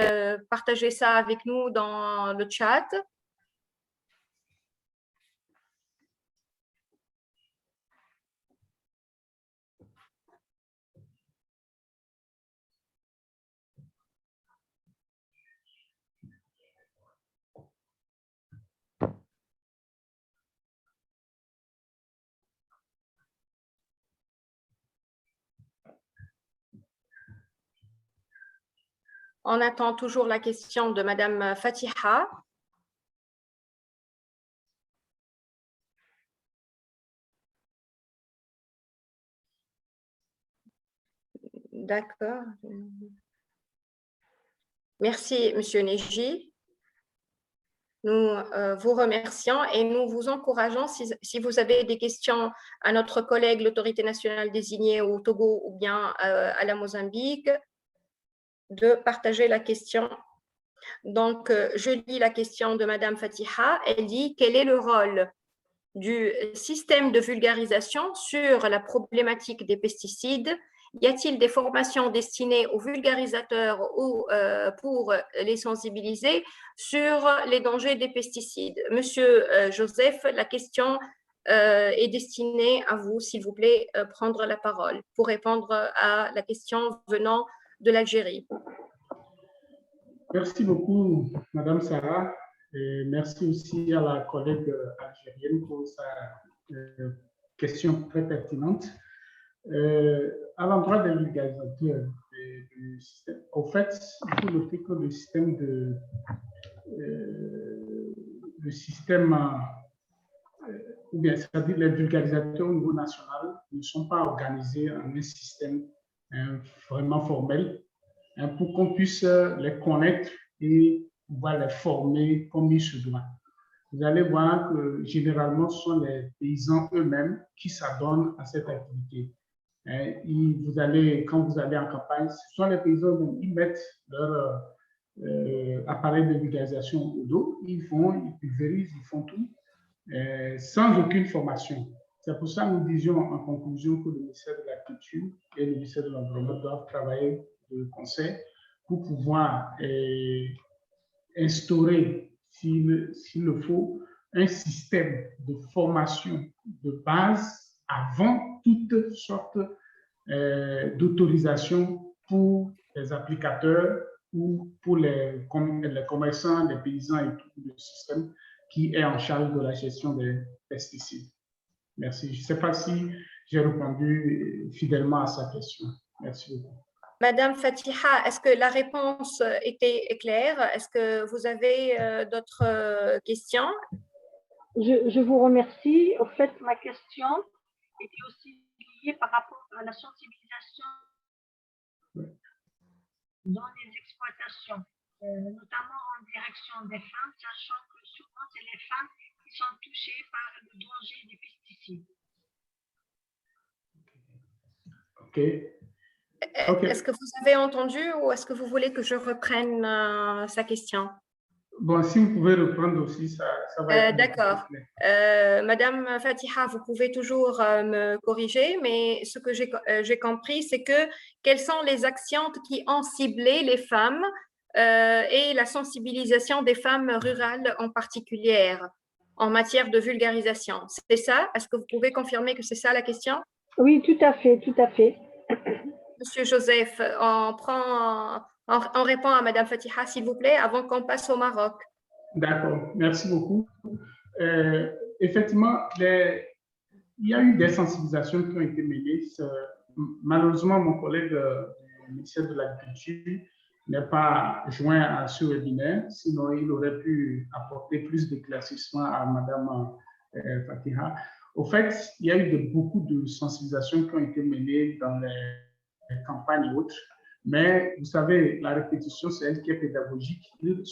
partager ça avec nous dans le chat. On attend toujours la question de Madame Fatiha. D'accord. Merci, Monsieur Neji. Nous vous remercions et nous vous encourageons, si vous avez des questions à notre collègue, l'autorité nationale désignée au Togo ou bien à la Mozambique, de partager la question. Donc, je lis la question de Madame Fatiha. Elle dit: quel est le rôle du système de vulgarisation sur la problématique des pesticides? Y a-t-il des formations destinées aux vulgarisateurs ou pour les sensibiliser sur les dangers des pesticides? Monsieur Joseph, la question est destinée à vous, s'il vous plaît, prendre la parole pour répondre à la question venant de l'Algérie. Merci beaucoup, Madame Sarah, et merci aussi à la collègue algérienne pour sa question très pertinente. À l'endroit des vulgarisateurs du système, au fait, il faut noter que le système ou bien, c'est-à-dire les vulgarisateurs au niveau national ne sont pas organisés en un système vraiment formel, pour qu'on puisse les connaître et pouvoir les former comme il se doit. Vous allez voir que généralement, ce sont les paysans eux-mêmes qui s'adonnent à cette activité. Quand vous allez en campagne, ce sont les paysans qui mettent leur appareil de vulgarisation au dos, ils vont, ils pulvérisent, ils font tout, sans aucune formation. C'est pour ça que nous disions en conclusion que le ministère de la Culture et le ministère de l'Environnement doivent travailler de concert pour pouvoir instaurer, s'il le faut, un système de formation de base avant toute sorte d'autorisation pour les applicateurs ou pour les commerçants, les paysans et tout le système qui est en charge de la gestion des pesticides. Merci. Je ne sais pas si j'ai répondu fidèlement à sa question. Merci beaucoup. Madame Fatiha, est-ce que la réponse était claire? Est-ce que vous avez d'autres questions? Je vous remercie. Au fait, ma question était aussi liée par rapport à la sensibilisation dans les exploitations, notamment en direction des femmes, sachant que souvent, c'est les femmes qui sont touchées par le danger des pesticides. Est-ce que vous avez entendu ou est-ce que vous voulez que je reprenne sa question? Bon, si vous pouvez reprendre aussi, ça va être... D'accord. Madame Fatiha, vous pouvez toujours me corriger, mais ce que j'ai compris, c'est que quelles sont les actions qui ont ciblé les femmes et la sensibilisation des femmes rurales en particulier en matière de vulgarisation. C'est ça? Est-ce que vous pouvez confirmer que c'est ça la question? Oui, tout à fait, tout à fait. Monsieur Joseph, on répond à Madame Fatiha, s'il vous plaît, avant qu'on passe au Maroc. D'accord, merci beaucoup. Effectivement, il y a eu des sensibilisations qui ont été menées. Malheureusement, mon collègue du ministère de l'Agriculture n'est pas joint à ce webinaire, sinon il aurait pu apporter plus d'éclaircissement à Madame Fatiha. Au fait, il y a eu beaucoup de sensibilisations qui ont été menées dans les campagnes et autres. Mais vous savez, la répétition, c'est elle qui est pédagogique. Il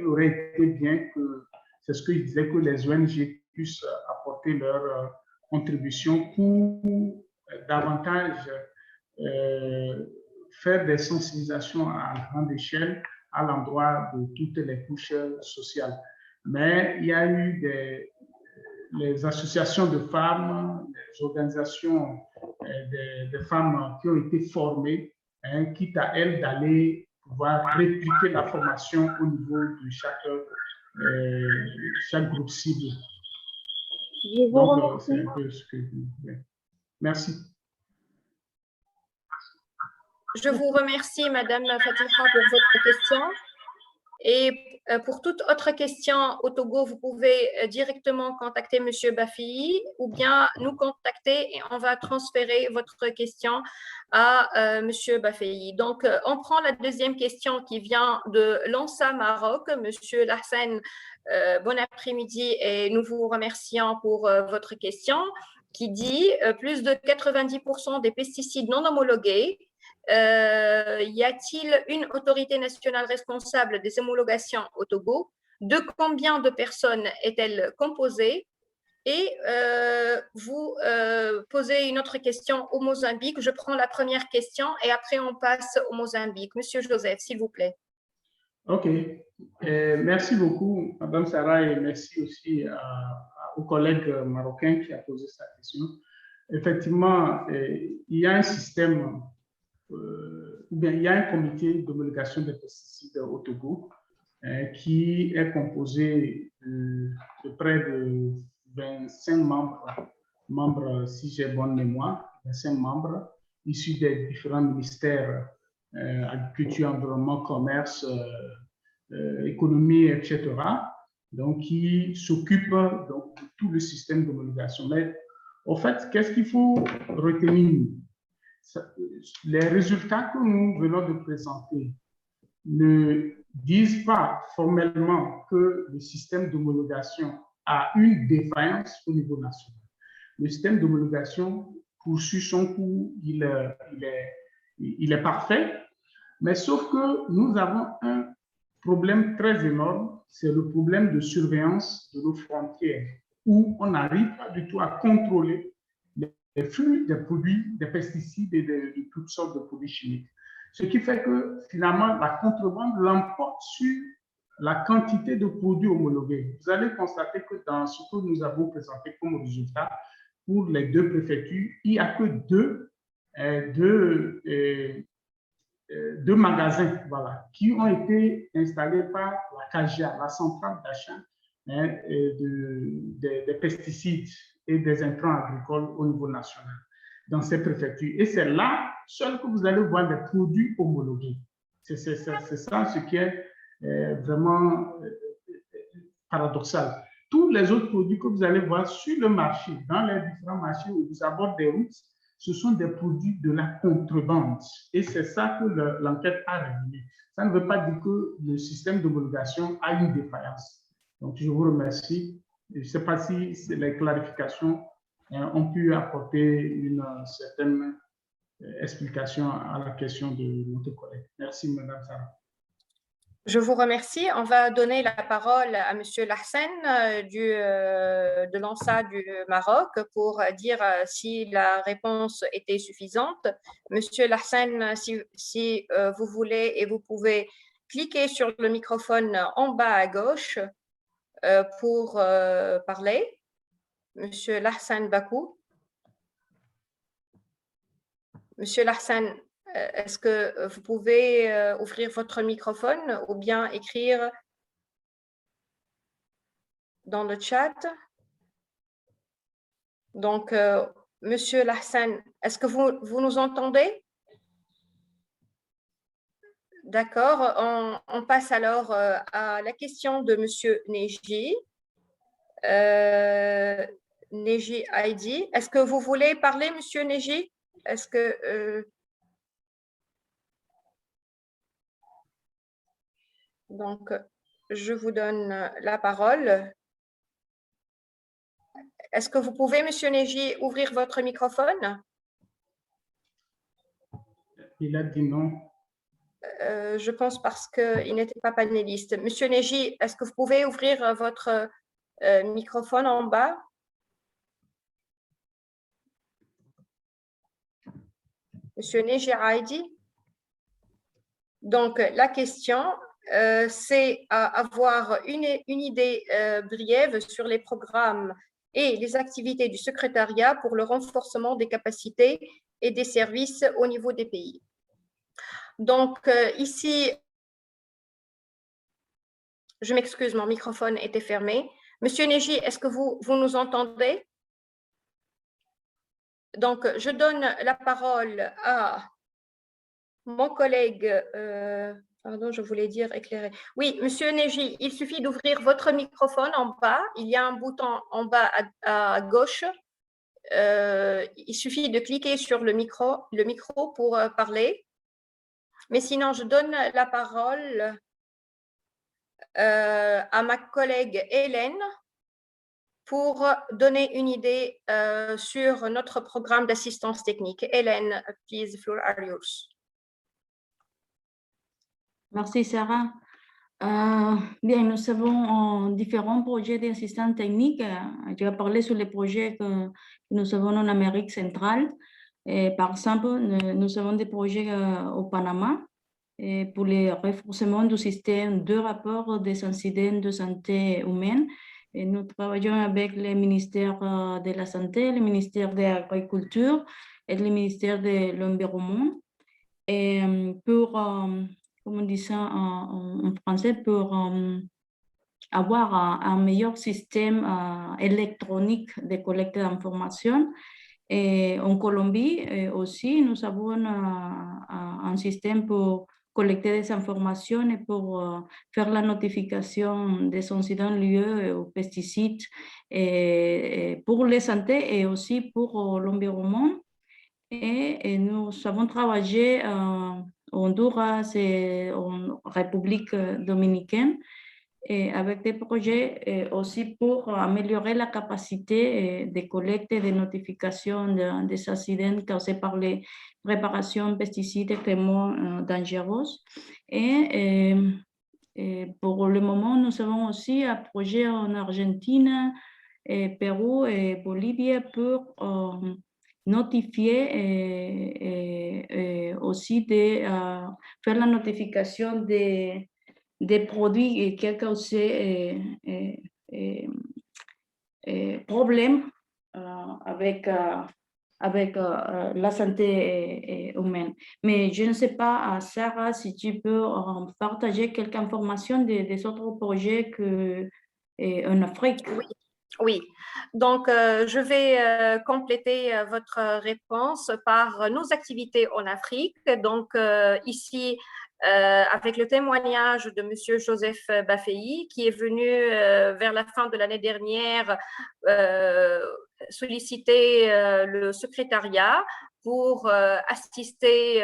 aurait été bien que, c'est ce que je disais, que les ONG puissent apporter leur contribution pour davantage faire des sensibilisations à grande échelle à l'endroit de toutes les couches sociales. Mais il y a eu les associations de femmes, les organisations des femmes qui ont été formées, quitte à elles d'aller pouvoir répliquer la formation au niveau de chaque groupe cible. Donc, c'est un peu ce que je voulais. Merci. Je vous remercie, Madame Fatiha, pour votre question. Et pour toute autre question au Togo, vous pouvez directement contacter Monsieur Bafi ou bien nous contacter et on va transférer votre question à Monsieur Bafi. Donc, on prend la deuxième question qui vient de l'ANSA Maroc. Monsieur Lassen, bon après-midi et nous vous remercions pour votre question qui dit plus de 90% des pesticides non homologués. Y a-t-il une autorité nationale responsable des homologations au Togo? De combien de personnes est-elle composée? Et vous posez une autre question au Mozambique. Je prends la première question et après on passe au Mozambique. Monsieur Joseph, s'il vous plaît. OK. Merci beaucoup, Madame Sarah, et merci aussi au collègue marocain qui a posé sa question. Effectivement, il y a un système il y a un comité d'homologation des pesticides au Togo qui est composé de près de 25 membres, si j'ai bonne mémoire, 25 membres issus des différents ministères, agriculture, environnement, commerce, économie, etc. Donc, qui s'occupent de tout le système d'homologation. Mais au fait, qu'est-ce qu'il faut retenir? Les résultats que nous venons de présenter ne disent pas formellement que le système d'homologation a une défaillance au niveau national. Le système d'homologation poursuit son cours, il est parfait, mais sauf que nous avons un problème très énorme, c'est le problème de surveillance de nos frontières, où on n'arrive pas du tout à contrôler les flux des produits, des pesticides et de toutes sortes de produits chimiques. Ce qui fait que finalement, la contrebande l'emporte sur la quantité de produits homologués. Vous allez constater que dans ce que nous avons présenté comme résultat, pour les deux préfectures, il n'y a que deux magasins voilà, qui ont été installés par la CAGIA, la centrale d'achat des pesticides et des intrants agricoles au niveau national, dans ces préfectures. Et c'est là seul que vous allez voir des produits homologués. C'est ça ce qui est vraiment paradoxal. Tous les autres produits que vous allez voir sur le marché, dans les différents marchés où vous abordez des routes, ce sont des produits de la contrebande. Et c'est ça que l'enquête a révélé. Ça ne veut pas dire que le système d'homologation a une défaillance. Donc, je vous remercie. Je ne sais pas si les clarifications ont pu apporter une certaine explication à la question de notre collègue. Merci, Madame Sarah. Je vous remercie. On va donner la parole à Monsieur Lassen de l'ANSA du Maroc pour dire si la réponse était suffisante. Monsieur Lassen, si vous voulez et vous pouvez cliquer sur le microphone en bas à gauche pour parler. Monsieur Lassen Bakou. Monsieur Lassen, est-ce que vous pouvez ouvrir votre microphone ou bien écrire dans le chat? Donc, Monsieur Lassen, est-ce que vous nous entendez? D'accord, on passe alors à la question de Monsieur Neji. Neji Heidi, est-ce que vous voulez parler, Monsieur Neji? Est-ce que... Donc, je vous donne la parole. Est-ce que vous pouvez, Monsieur Neji, ouvrir votre microphone? Il a dit non. Je pense parce qu'il n'était pas panéliste. Monsieur Neji, est-ce que vous pouvez ouvrir votre microphone en bas? Monsieur Neji Heidi. Donc, la question, c'est avoir une idée brève sur les programmes et les activités du secrétariat pour le renforcement des capacités et des services au niveau des pays. Donc, ici, je m'excuse, mon microphone était fermé. Monsieur Neji, est-ce que vous nous entendez? Donc, je donne la parole à mon collègue, pardon, je voulais dire éclairé. Oui, Monsieur Neji, il suffit d'ouvrir votre microphone en bas. Il y a un bouton en bas à gauche. Il suffit de cliquer sur le micro pour parler. Mais sinon, je donne la parole à ma collègue Hélène pour donner une idée sur notre programme d'assistance technique. Hélène, please, the floor are yours. Merci, Sarah. Bien, nous avons différents projets d'assistance technique. Je vais parler sur les projets que nous avons en Amérique centrale. Par exemple, nous avons des projets au Panama pour le renforcement du système de rapport des incidents de santé humaine. Et nous travaillons avec le ministère de la Santé, le ministère de l'Agriculture et le ministère de l'Environnement. Et pour, comme on dit ça en français, pour avoir un meilleur système électronique de collecte d'informations. Et en Colombie aussi, nous avons un système pour collecter des informations et pour faire la notification des incidents liés aux pesticides et pour la santé et aussi pour l'environnement. Et nous avons travaillé en Honduras et en République dominicaine et avec des projets aussi pour améliorer la capacité de collecte et de notification des accidents causés par les préparations pesticides extrêmement dangereuses. Et pour le moment, nous avons aussi un projet en Argentine, Pérou et Bolivie pour notifier et aussi de faire la notification des produits qui ont causé problèmes avec la santé humaine. Mais je ne sais pas, Sarah, si tu peux partager quelques informations des autres projets en Afrique. Oui, donc je vais compléter votre réponse par nos activités en Afrique. Donc ici, avec le témoignage de Monsieur Joseph Bafei, qui est venu vers la fin de l'année dernière solliciter le secrétariat pour assister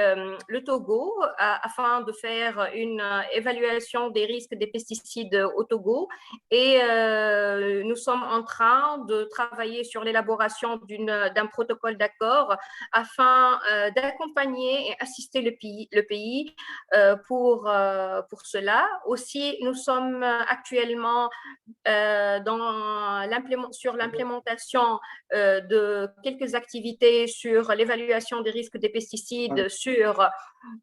le Togo afin de faire une évaluation des risques des pesticides au Togo. Et nous sommes en train de travailler sur l'élaboration d'un protocole d'accord afin d'accompagner et assister le pays pour cela. Aussi, nous sommes actuellement sur l'implémentation de quelques activités sur l'évaluation des risques des pesticides sur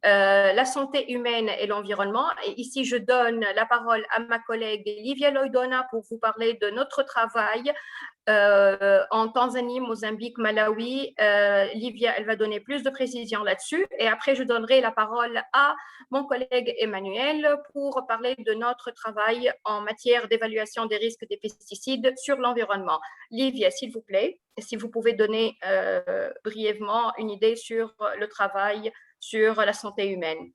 la santé humaine et l'environnement. Et ici, je donne la parole à ma collègue Livia Loidona pour vous parler de notre travail en Tanzanie, Mozambique, Malawi. Livia, elle va donner plus de précisions là-dessus. Et après, je donnerai la parole à mon collègue Emmanuel pour parler de notre travail en matière d'évaluation des risques des pesticides sur l'environnement. Livia, s'il vous plaît, si vous pouvez donner brièvement une idée sur le travail sur la santé humaine.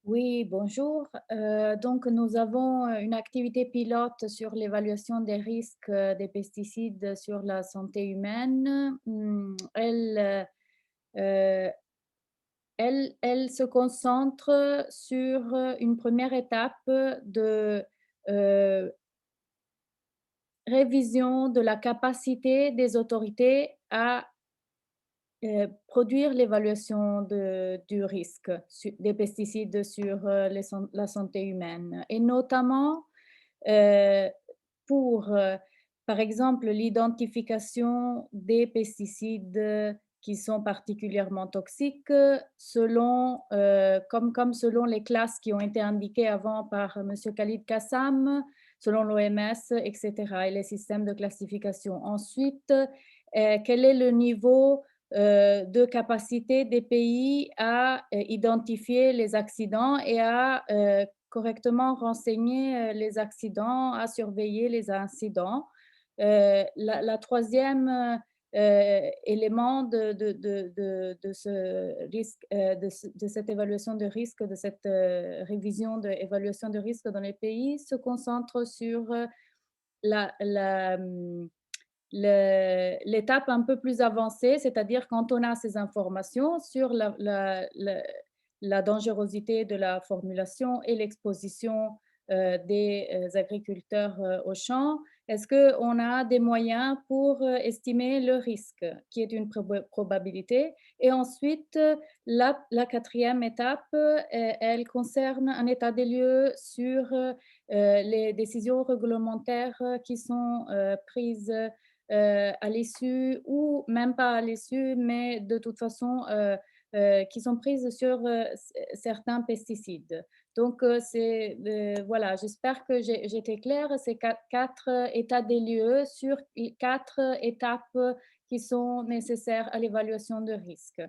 Oui, bonjour. Donc, nous avons une activité pilote sur l'évaluation des risques des pesticides sur la santé humaine. Elle se concentre sur une première étape de révision de la capacité des autorités à produire l'évaluation du risque des pesticides sur la santé humaine, et notamment pour, par exemple, l'identification des pesticides qui sont particulièrement toxiques selon, comme selon les classes qui ont été indiquées avant par M. Khalid Kassam, selon l'OMS, etc., et les systèmes de classification. Ensuite, quel est le niveau de capacité des pays à identifier les accidents et à correctement renseigner les accidents, à surveiller les incidents. La troisième élément de ce risque, de cette évaluation de risque, de cette révision de l'évaluation de risque dans les pays se concentre sur l'étape un peu plus avancée, c'est-à-dire quand on a ces informations sur la dangerosité de la formulation et l'exposition des agriculteurs au champ, est-ce qu'on a des moyens pour estimer le risque, qui est une probabilité? Et ensuite, la quatrième étape, elle concerne un état des lieux sur les décisions réglementaires qui sont prises à l'issue ou même pas à l'issue, mais de toute façon qui sont prises sur certains pesticides. Donc, voilà, j'espère que j'ai été claire. C'est quatre états des lieux sur 4 étapes qui sont nécessaires à l'évaluation de risque.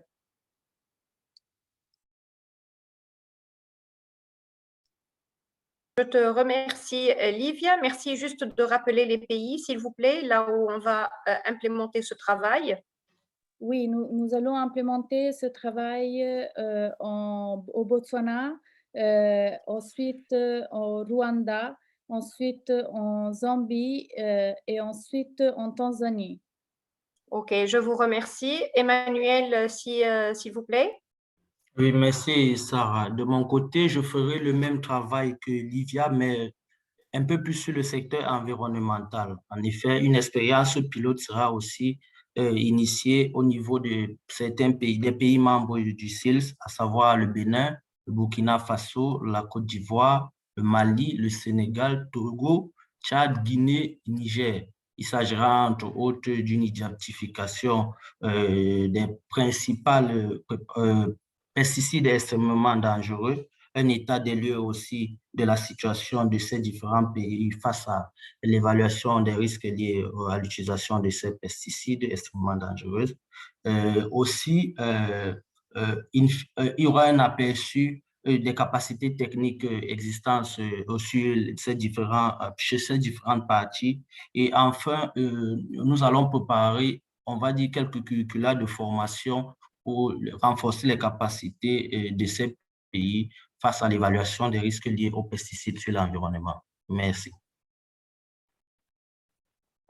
Je te remercie, Livia. Merci juste de rappeler les pays, s'il vous plaît, là où on va implémenter ce travail. Oui, nous allons implémenter ce travail au Botswana, ensuite au Rwanda, ensuite en Zambie et ensuite en Tanzanie. OK, je vous remercie. Emmanuel, s'il vous plaît. Oui, merci Sarah. De mon côté, je ferai le même travail que Livia, mais un peu plus sur le secteur environnemental. En effet, une expérience pilote sera aussi initiée au niveau de certains pays, des pays membres du SILS, à savoir le Bénin, le Burkina Faso, la Côte d'Ivoire, le Mali, le Sénégal, Togo, Tchad, Guinée, Niger. Il s'agira entre autres d'une identification des principales pesticides extrêmement dangereux, un état des lieux aussi de la situation de ces différents pays face à l'évaluation des risques liés à l'utilisation de ces pesticides extrêmement dangereux. Il y aura un aperçu des capacités techniques existantes chez ces différentes parties. Et enfin, nous allons préparer, on va dire, quelques curricula de formation pour renforcer les capacités de ces pays face à l'évaluation des risques liés aux pesticides sur l'environnement. Merci.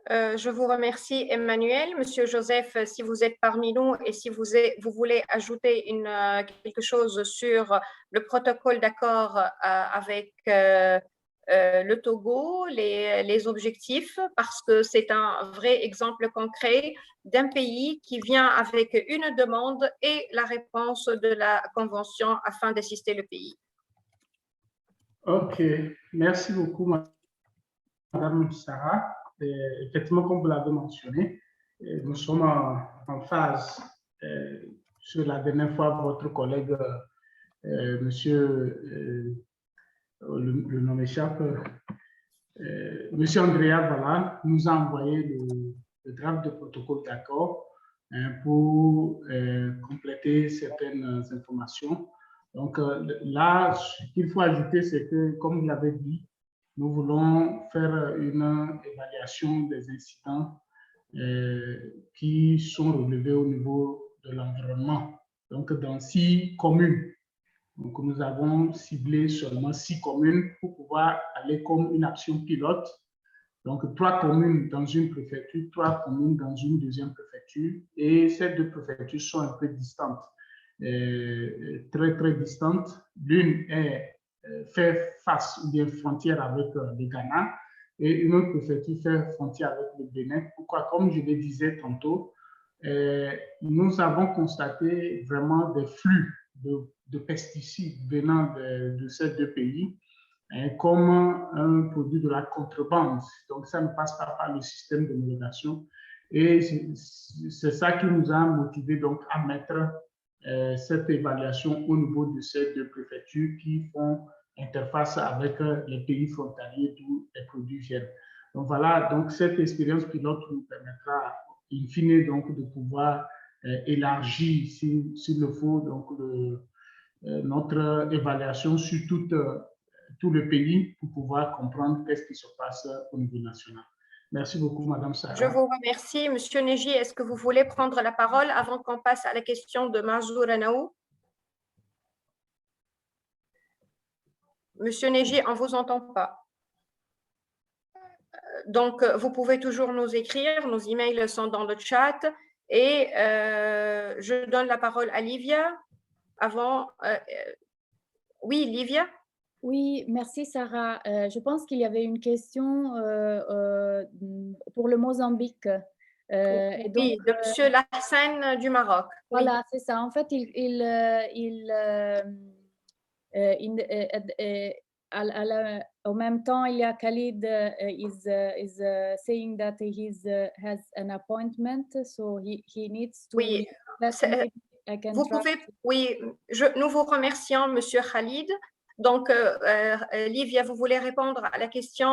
Je vous remercie, Emmanuel. Monsieur Joseph, si vous êtes parmi nous et si vous voulez ajouter quelque chose sur le protocole d'accord avec le Togo, les objectifs, parce que c'est un vrai exemple concret d'un pays qui vient avec une demande et la réponse de la Convention afin d'assister le pays. OK, merci beaucoup, Madame Sarah. Effectivement, comme vous l'avez mentionné, nous sommes en phase. Sur la dernière fois, votre collègue, monsieur, le nom m'échappe, monsieur Andrea, voilà, nous a envoyé le draft de protocole d'accord pour compléter certaines informations. Donc là, ce qu'il faut ajouter, c'est que, comme vous l'avez dit, nous voulons faire une évaluation des incidents qui sont relevés au niveau de l'environnement. Donc, dans 6 communes. Donc, nous avons ciblé seulement 6 communes pour pouvoir aller comme une action pilote. Donc, 3 communes dans une préfecture, 3 communes dans une deuxième préfecture. Et ces 2 préfectures sont un peu distantes, très, très distantes. L'une fait face ou bien frontière avec le Ghana et une autre préfecture fait frontière avec le Bénin. Pourquoi? Comme je le disais tantôt, nous avons constaté vraiment des flux de pesticides venant de ces 2 pays comme un produit de la contrebande. Donc, ça ne passe pas par le système d'homologation. Et c'est ça qui nous a motivés donc à mettre cette évaluation au niveau de ces 2 préfectures qui font interface avec les pays frontaliers d'où les produits viennent. Donc voilà, donc cette expérience pilote nous permettra in fine donc de pouvoir élargir s'il le faut donc notre évaluation sur tout le pays pour pouvoir comprendre qu'est-ce qui se passe au niveau national. Merci beaucoup, Madame Sarah. Je vous remercie. Monsieur Neji, est-ce que vous voulez prendre la parole avant qu'on passe à la question de Mansour Anaou? Monsieur Neji, on ne vous entend pas. Donc, vous pouvez toujours nous écrire. Nos emails sont dans le chat. Et je donne la parole à Livia. Avant, oui, Livia? Oui, merci Sarah. Je pense qu'il y avait une question pour le Mozambique. Et donc, oui, de Monsieur Lassane du Maroc. Voilà, oui. C'est ça. En fait, au même temps, il y a Khalid is saying that he has an appointment, so he needs to. Oui, vous pouvez. Oui, nous vous remercions, Monsieur Khalid. Donc, Livia, vous voulez répondre à la question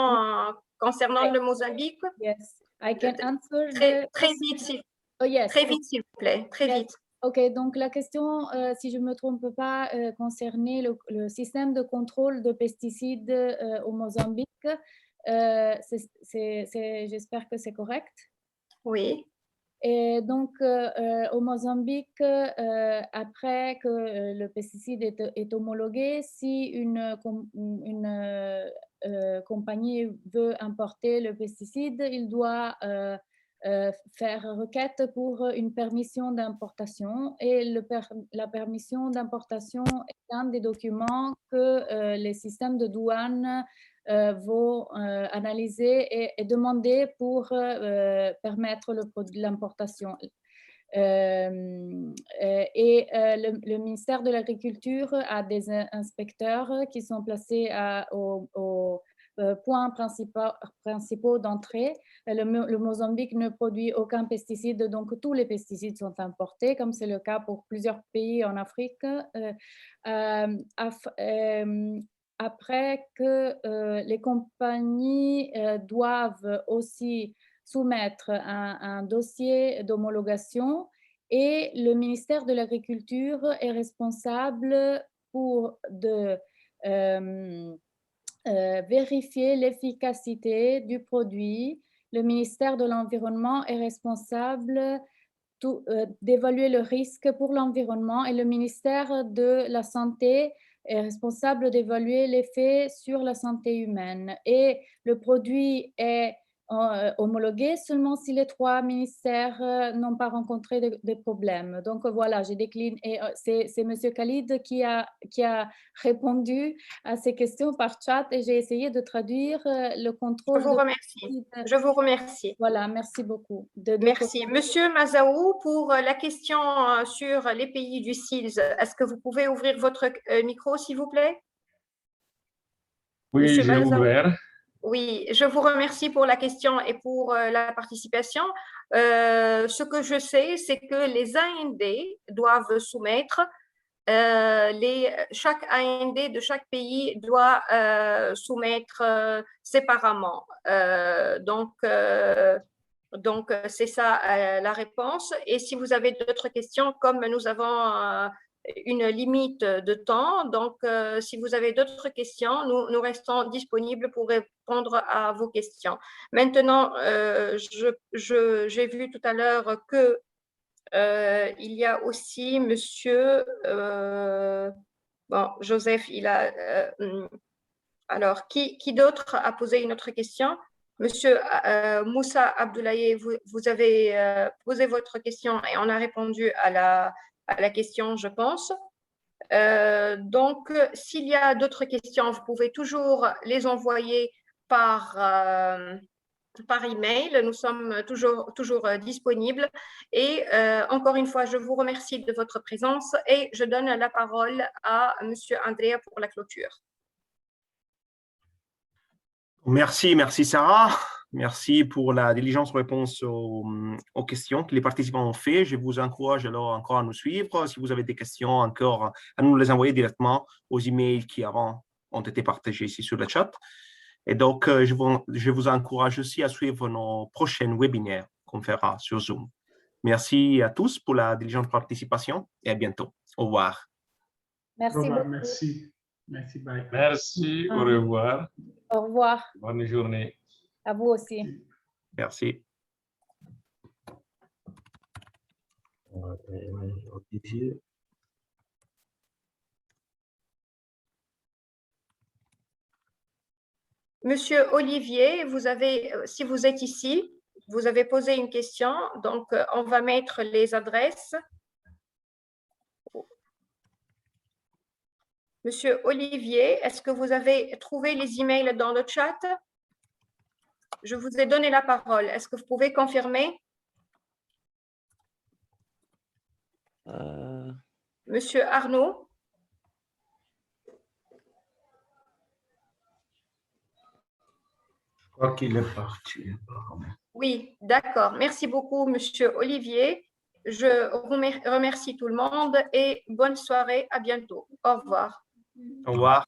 concernant le Mozambique? Yes, I can answer. Très vite, oh, yes. Très vite, s'il vous plaît. Très vite. OK, donc la question, si je ne me trompe pas, concernait le système de contrôle de pesticides au Mozambique. J'espère que c'est correct. Oui. Et donc, au Mozambique, après que le pesticide est homologué, si une compagnie veut importer le pesticide, il doit faire requête pour une permission d'importation. Et la permission d'importation est un des documents que les systèmes de douane vont analyser et demander pour permettre l'importation. Le ministère de l'Agriculture a des inspecteurs qui sont placés aux points principaux d'entrée. Le Mozambique ne produit aucun pesticide, donc tous les pesticides sont importés, comme c'est le cas pour plusieurs pays en Afrique. Après que les compagnies doivent aussi soumettre un dossier d'homologation et le ministère de l'Agriculture est responsable pour vérifier l'efficacité du produit. Le ministère de l'Environnement est responsable d'évaluer le risque pour l'environnement et le ministère de la Santé est responsable d'évaluer l'effet sur la santé humaine. Et le produit est homologué seulement si les 3 ministères n'ont pas rencontré de problèmes. Donc voilà, je décline. Et c'est M. Khalid qui a répondu à ces questions par chat et j'ai essayé de traduire le contrôle. Je vous remercie. Je vous remercie. Voilà, merci beaucoup. Merci. Monsieur Mazaou, pour la question sur les pays du CILS, est-ce que vous pouvez ouvrir votre micro, s'il vous plaît? Oui, Monsieur j'ai Mazaou. ouvert. Oui, je vous remercie pour la question et pour la participation. Ce que je sais, c'est que les AND doivent soumettre, chaque AND de chaque pays doit soumettre séparément. Donc, c'est ça la réponse. Et si vous avez d'autres questions, comme nous avons une limite de temps, donc si vous avez d'autres questions, nous restons disponibles pour répondre à vos questions. Maintenant, j'ai vu tout à l'heure que il y a aussi Monsieur Joseph, il a alors qui d'autre a posé une autre question? Monsieur Moussa Abdoulaye, vous avez posé votre question et on a répondu à la question, je pense. Donc, s'il y a d'autres questions, vous pouvez toujours les envoyer par email. Nous sommes toujours disponibles. Et encore une fois, je vous remercie de votre présence et je donne la parole à Monsieur Andrea pour la clôture. Merci Sarah. Merci pour la diligente réponse aux questions que les participants ont fait. Je vous encourage alors encore à nous suivre. Si vous avez des questions encore, à nous les envoyer directement aux emails qui avant ont été partagés ici sur le chat. Et donc, je vous encourage aussi à suivre nos prochains webinaires qu'on fera sur Zoom. Merci à tous pour la diligente participation et à bientôt. Au revoir. Merci beaucoup. Merci. Merci, bye. Merci, au revoir. Au revoir. Bonne journée. À vous aussi. Merci. Monsieur Olivier, si vous êtes ici, vous avez posé une question, donc on va mettre les adresses. Monsieur Olivier, est-ce que vous avez trouvé les emails dans le chat? Je vous ai donné la parole. Est-ce que vous pouvez confirmer? Monsieur Arnaud? Je crois qu'il est parti. Oui, d'accord. Merci beaucoup, Monsieur Olivier. Je remercie tout le monde et bonne soirée. À bientôt. Au revoir. Au revoir.